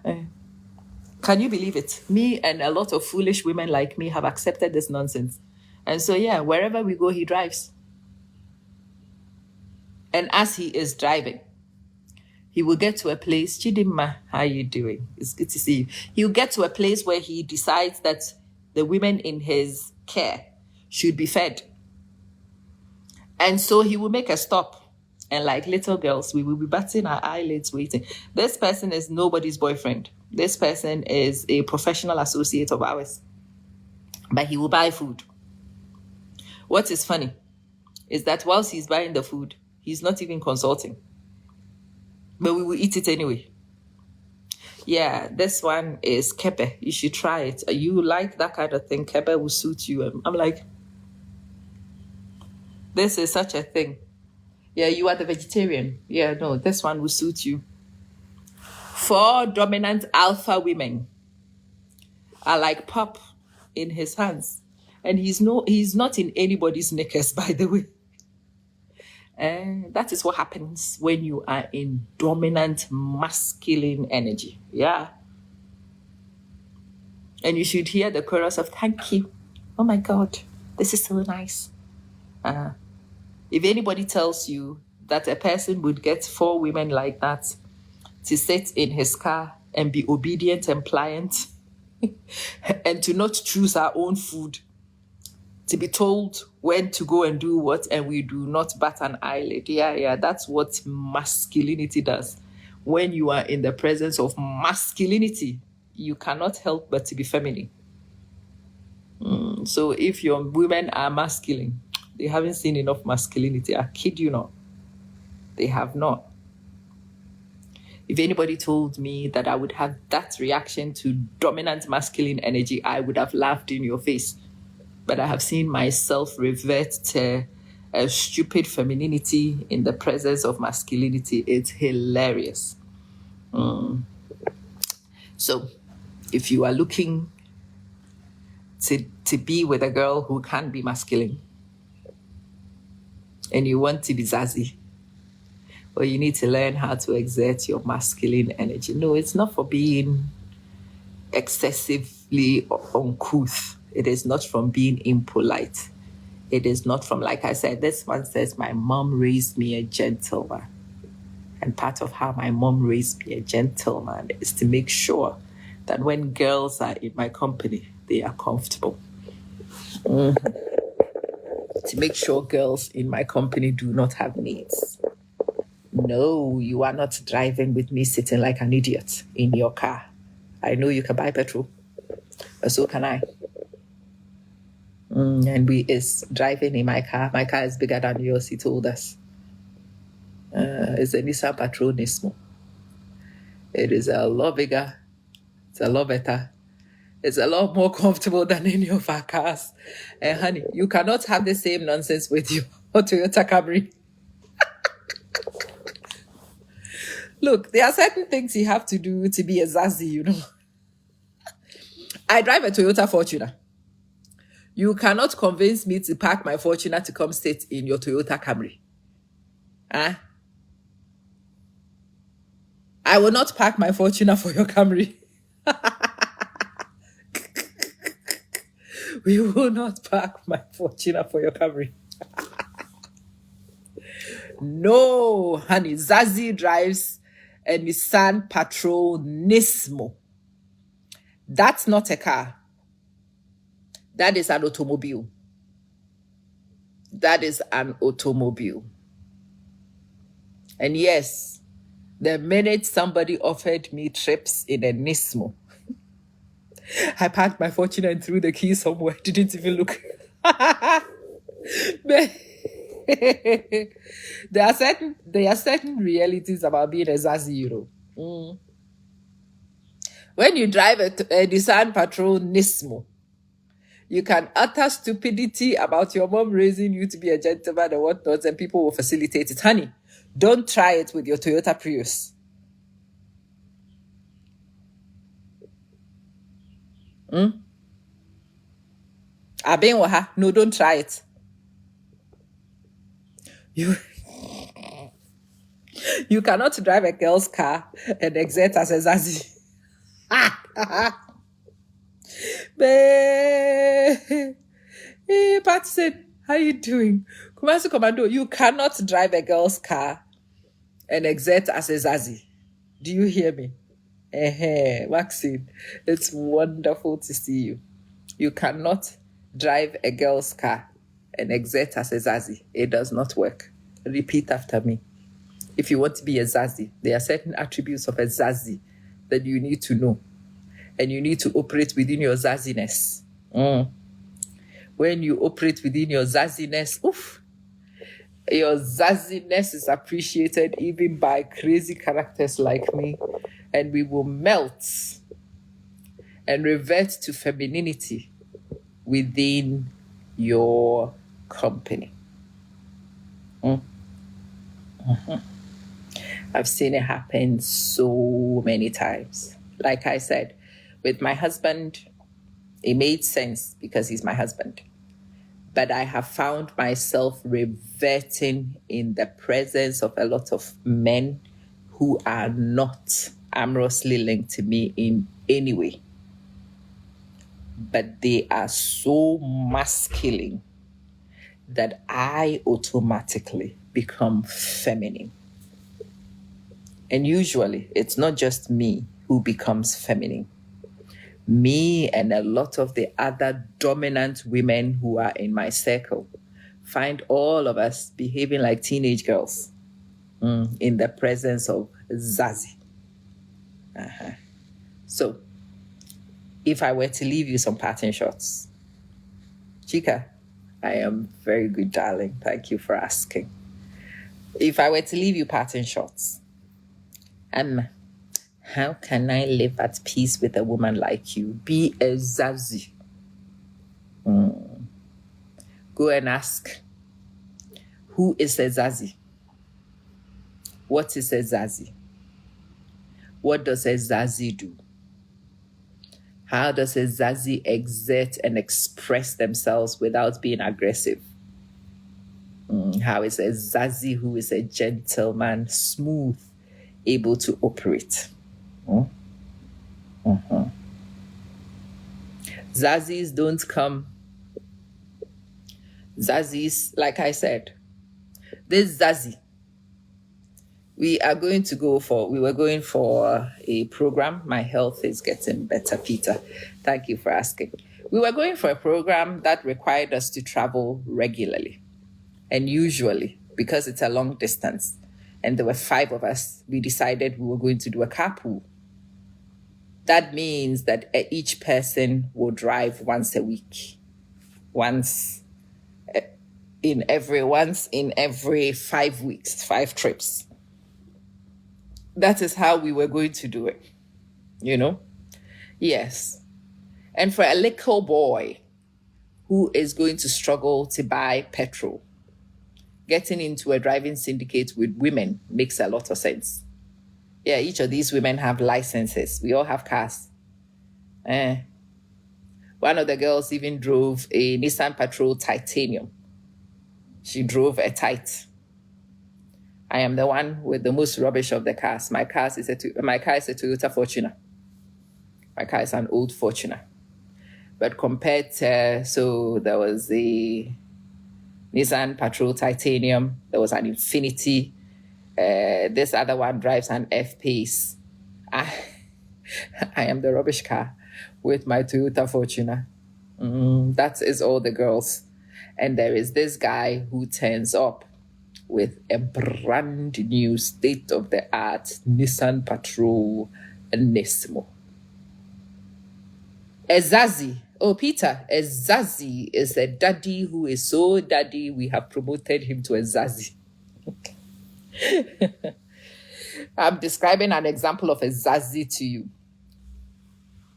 Can you believe it? Me and a lot of foolish women like me have accepted this nonsense. And so, yeah, wherever we go, he drives. And as he is driving, he will get to a place. Chidimma, how are you doing? It's good to see you. He'll get to a place where he decides that the women in his care should be fed. And so he will make a stop. And like little girls, we will be batting our eyelids waiting. This person is nobody's boyfriend. This person is a professional associate of ours. But he will buy food. What is funny is that whilst he's buying the food, he's not even consulting. But we will eat it anyway. Yeah, this one is kepe. You should try it. You like that kind of thing. Kepe will suit you. I'm like, this is such a thing. Yeah, you are the vegetarian. Yeah, no, this one will suit you. 4 dominant alpha women are like pop in his hands. And he's not in anybody's knickers, by the way. And that is what happens when you are in dominant masculine energy. Yeah. And you should hear the chorus of thank you. Oh my God, this is so nice. If anybody tells you that a person would get 4 women like that to sit in his car and be obedient and pliant and to not choose our own food, to be told when to go and do what, and we do not bat an eyelid. Yeah, that's what masculinity does. When you are in the presence of masculinity, you cannot help but to be feminine. So if your women are masculine, they haven't seen enough masculinity. I kid you not. They have not. If anybody told me that I would have that reaction to dominant masculine energy, I would have laughed in your face. But I have seen myself revert to a stupid femininity in the presence of masculinity. It's hilarious. So if you are looking to be with a girl who can be masculine and you want to be zazzy, well, you need to learn how to exert your masculine energy. No, it's not for being excessively uncouth. It is not from being impolite. It is not from, like I said, this one says, my mom raised me a gentleman. And part of how my mom raised me a gentleman is to make sure that when girls are in my company, they are comfortable. To make sure girls in my company do not have needs. No, you are not driving with me sitting like an idiot in your car. I know you can buy petrol, but so can I. And we is driving in my car. My car is bigger than yours, he told us. It's a Nissan Patronismo. It is a lot bigger. It's a lot better. It's a lot more comfortable than any of our cars. And honey, you cannot have the same nonsense with your Toyota Camry. Look, there are certain things you have to do to be a Zazie, you know. I drive a Toyota Fortuner. You cannot convince me to park my Fortuner to come sit in your Toyota Camry. Huh? I will not park my Fortuner for your Camry. We will not park my Fortuner for your Camry. No, honey. Zazie drives a Nissan Patronismo. That's not a car. That is an automobile. That is an automobile. And yes, the minute somebody offered me trips in a Nismo, I packed my Fortuna and threw the key somewhere. Didn't even look. There are certain realities about being a Zazie, you know. When you drive a Nissan Patrol Nismo, you can utter stupidity about your mom raising you to be a gentleman and whatnot, and people will facilitate it. Honey, don't try it with your Toyota Prius. No, don't try it. You cannot drive a girl's car and exert as a Zazie. Hey, Patson, how you doing? Kumasi Commando, you cannot drive a girl's car and exert as a Zazie. Do you hear me? Maxine, it's wonderful to see you. You cannot drive a girl's car and exert as a Zazie. It does not work. Repeat after me. If you want to be a Zazie, there are certain attributes of a Zazie that you need to know. And you need to operate within your Zazziness. When you operate within your Zazziness, your Zazziness is appreciated even by crazy characters like me. And we will melt and revert to femininity within your company. I've seen it happen so many times. Like I said, with my husband, it made sense because he's my husband. But I have found myself reverting in the presence of a lot of men who are not amorously linked to me in any way. But they are so masculine that I automatically become feminine. And usually, it's not just me who becomes feminine. Me and a lot of the other dominant women who are in my circle find all of us behaving like teenage girls in the presence of Zazie. So, if I were to leave you some parting shots, Chica, I am very good, darling. Thank you for asking. If I were to leave you parting shots, how can I live at peace with a woman like you? Be a Zazie. Go and ask, who is a Zazie? What is a Zazie? What does a Zazie do? How does a Zazie exert and express themselves without being aggressive? How is a Zazie who is a gentleman, smooth, able to operate? Zazzies don't come. Zazzies, like I said, this Zazie, We were going for a program. My health is getting better, Peter. Thank you for asking. We were going for a program that required us to travel regularly. And usually, because it's a long distance, and there were 5 of us, we decided we were going to do a carpool. That means that each person will drive once a week. Once in every 5 weeks, 5 trips. That is how we were going to do it, Yes. And for a little boy who is going to struggle to buy petrol, getting into a driving syndicate with women makes a lot of sense. Yeah, each of these women have licenses. We all have cars. One of the girls even drove a Nissan Patrol Titanium. She drove a Tite. I am the one with the most rubbish of the cars. My car is a Toyota Fortuner. My car is an old Fortuner. But compared to, so there was the Nissan Patrol Titanium, there was an Infinity. This other one drives an F-Pace. I am the rubbish car with my Toyota Fortuner. That is all the girls. And there is this guy who turns up with a brand new state-of-the-art Nissan Patrol Nismo. Ezazi. Oh, Peter, Ezazi is a daddy who is so daddy, we have promoted him to Ezazi. I'm describing an example of Ezazi to you.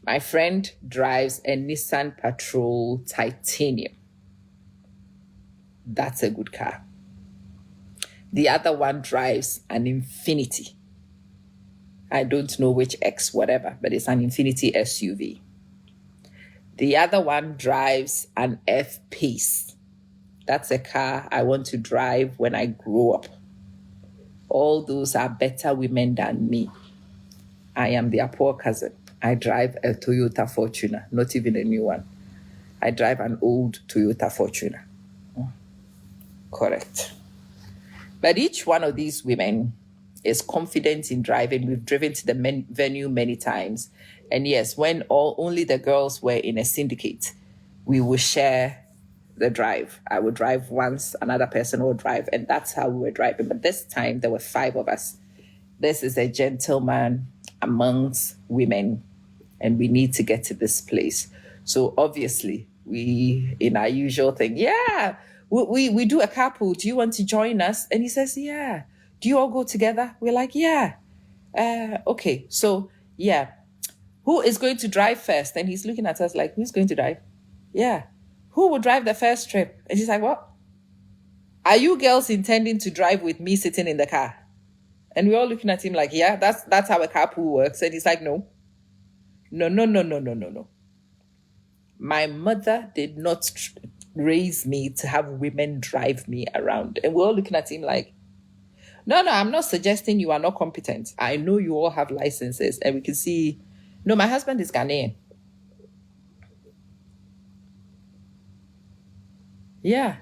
My friend drives a Nissan Patrol Titanium. That's a good car. The other one drives an Infinity. I don't know which X whatever, but it's an Infinity SUV. The other one drives an F-Pace. That's a car I want to drive when I grow up. All those are better women than me. I am their poor cousin. I drive a Toyota Fortuner, not even a new one. I drive an old Toyota Fortuner. Correct. But each one of these women is confident in driving. We've driven to the venue many times. And yes, when only the girls were in a syndicate, we would share the drive. I would drive once, another person would drive, and that's how we were driving. But this time, there were 5 of us. This is a gentleman amongst women, and we need to get to this place. So obviously, we, in our usual thing, we do a carpool. Do you want to join us? And he says, yeah. Do you all go together? We're like, yeah. Okay, so yeah. Who is going to drive first? And he's looking at us like, who's going to drive? Yeah. Who will drive the first trip? And she's like, what? Are you girls intending to drive with me sitting in the car? And we're all looking at him like, yeah, that's how a carpool works. And he's like, no. No. My mother did not raise me to have women drive me around. And we're all looking at him like, no, I'm not suggesting you are not competent. I know you all have licenses. And we can see, no, my husband is Ghanaian. Yeah.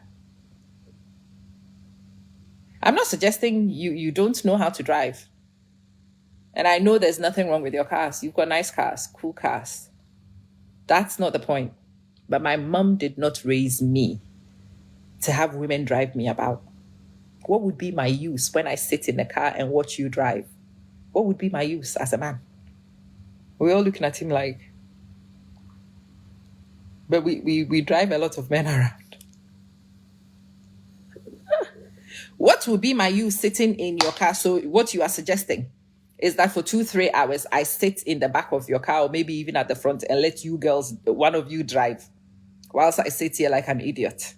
I'm not suggesting you don't know how to drive. And I know there's nothing wrong with your cars. You've got nice cars, cool cars. That's not the point. But my mom did not raise me to have women drive me about. What would be my use when I sit in the car and watch you drive? What would be my use as a man? We're all looking at him like, but we drive a lot of men around. What would be my use sitting in your car? So what you are suggesting is that for 2-3 hours, I sit in the back of your car or maybe even at the front and let you girls, one of you drive whilst I sit here like an idiot.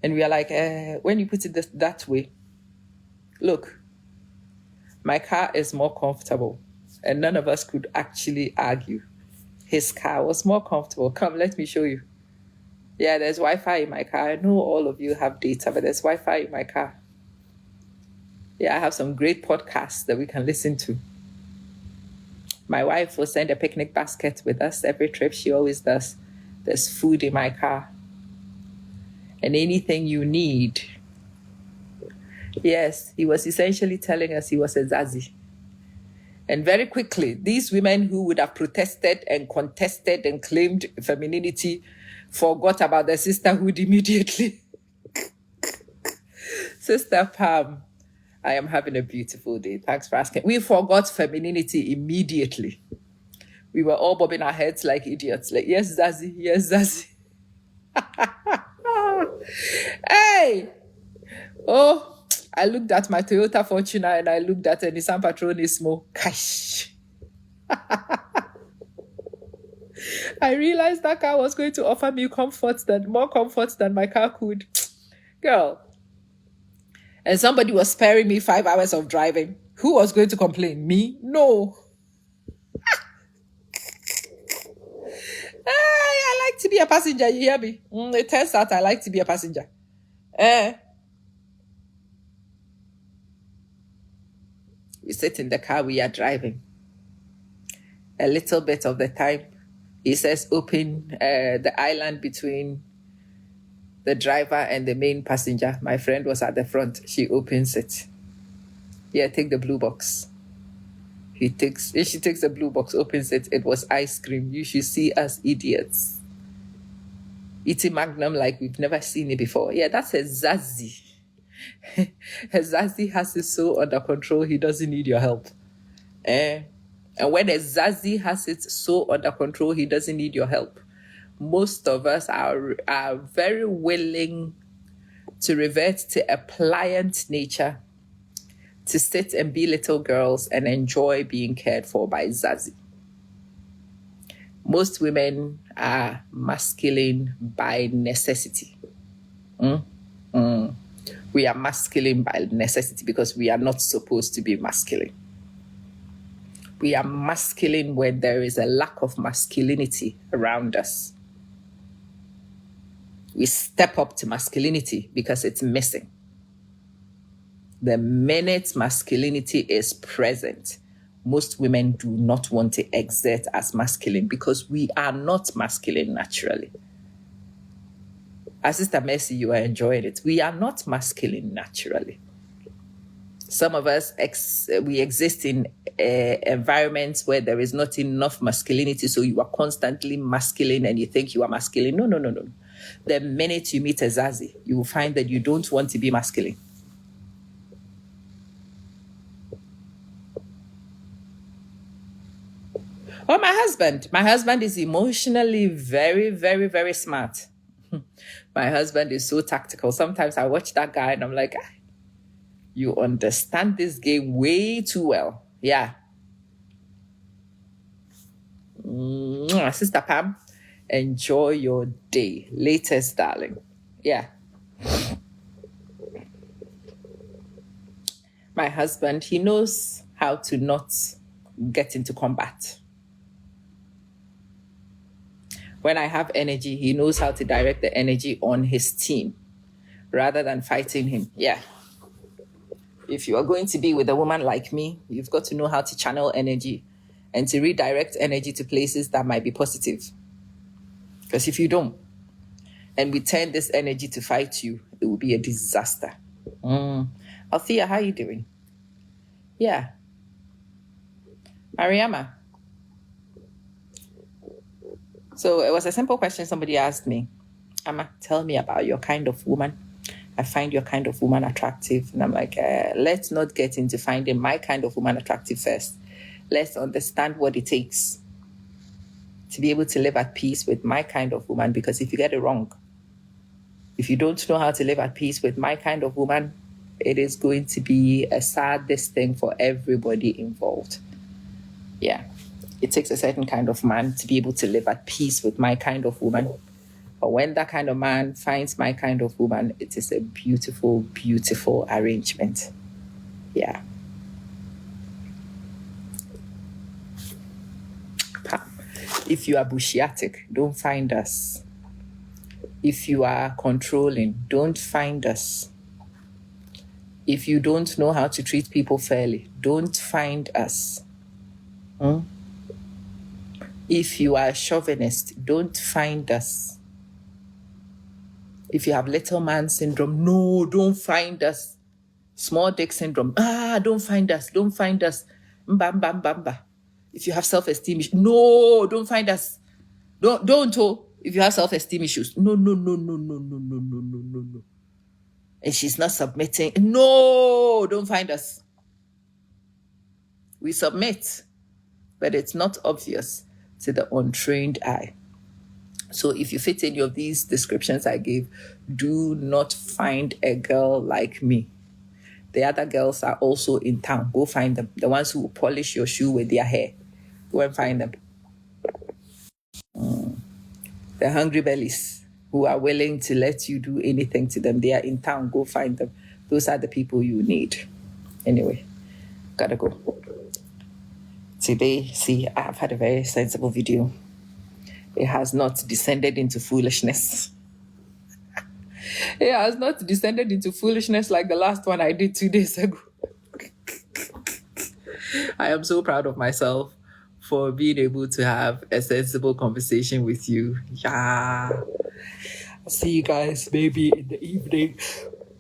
And we are like, when you put it that way, look, my car is more comfortable and none of us could actually argue. His car was more comfortable. Come, let me show you. Yeah, there's Wi-Fi in my car. I know all of you have data, but there's Wi-Fi in my car. Yeah, I have some great podcasts that we can listen to. My wife will send a picnic basket with us every trip. She always does. There's food in my car. And anything you need, Yes, he was essentially telling us he was a Zazi. And very quickly, these women who would have protested and contested and claimed femininity forgot about the sisterhood immediately. Sister Pam, I am having a beautiful day. Thanks for asking. We forgot femininity immediately. We were all bobbing our heads like idiots. Like, yes, Zazi, yes, Zazi. Hey! Oh, I looked at my Toyota Fortuner and I looked at a Nissan Patronismo. Gosh. I realized that car was going to offer me more comfort than my car could. Girl. And somebody was sparing me 5 hours of driving. Who was going to complain? Me? No. I like to be a passenger. You hear me? It turns out I like to be a passenger. We sit in the car, we are driving. A little bit of the time, he says, open the island between the driver and the main passenger. My friend was at the front. She opens it. Yeah, take the blue box. She takes the blue box, opens it. It was ice cream. You should see us idiots eating Magnum like we've never seen it before. Yeah, that's a Zazi. A Zazi has it so under control, he doesn't need your help. And when a Zazi has it so under control, he doesn't need your help. Most of us are very willing to revert to a pliant nature, to sit and be little girls and enjoy being cared for by Zazi. Most women are masculine by necessity. We are masculine by necessity because we are not supposed to be masculine. We are masculine when there is a lack of masculinity around us. We step up to masculinity because it's missing. The minute masculinity is present, most women do not want to exert as masculine because we are not masculine naturally. As Sister Mercy, you are enjoying it. We are not masculine naturally. Some of us, we exist in environments where there is not enough masculinity, so you are constantly masculine and you think you are masculine. No. The minute you meet a Zazi, you will find that you don't want to be masculine. Oh, my husband is emotionally very, very, very smart. My husband is so tactical. Sometimes I watch that guy and I'm like, you understand this game way too well. Yeah. Sister Pam, enjoy your day. Latest, darling. Yeah. My husband, he knows how to not get into combat. When I have energy, he knows how to direct the energy on his team rather than fighting him. Yeah. If you are going to be with a woman like me, you've got to know how to channel energy and to redirect energy to places that might be positive. Because if you don't, and we turn this energy to fight you, it will be a disaster. Althea, how are you doing? Yeah. Mariama. So it was a simple question somebody asked me. Amma, tell me about your kind of woman. I find your kind of woman attractive. And I'm like, let's not get into finding my kind of woman attractive first. Let's understand what it takes to be able to live at peace with my kind of woman. Because if you get it wrong, if you don't know how to live at peace with my kind of woman, it is going to be a sad thing for everybody involved. Yeah. It takes a certain kind of man to be able to live at peace with my kind of woman. But when that kind of man finds my kind of woman, it is a beautiful, beautiful arrangement. Yeah. If you are bushiatic, don't find us. If you are controlling, don't find us. If you don't know how to treat people fairly, don't find us. If you are a chauvinist, don't find us. If you have little man syndrome, no, don't find us. Small dick syndrome. Don't find us. Don't find us. Mba, mba, mba, mba. If you have self-esteem issues, no, don't find us. Don't. If you have self-esteem issues, no, no, no, no, no, no, no, no, no, no, no. And she's not submitting. No, don't find us. We submit, but it's not obvious to the untrained eye. So if you fit any of these descriptions I gave, do not find a girl like me. The other girls are also in town. Go find them. The ones who will polish your shoe with their hair. Go and find them. The hungry bellies who are willing to let you do anything to them. They are in town. Go find them. Those are the people you need. Anyway, gotta go. Today, see, I've had a very sensible video. It has not descended into foolishness. It has not descended into foolishness like the last one I did 2 days ago. I am so proud of myself for being able to have a sensible conversation with you. Yeah. I'll see you guys maybe in the evening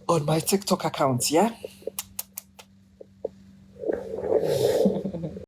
on my TikTok account, yeah?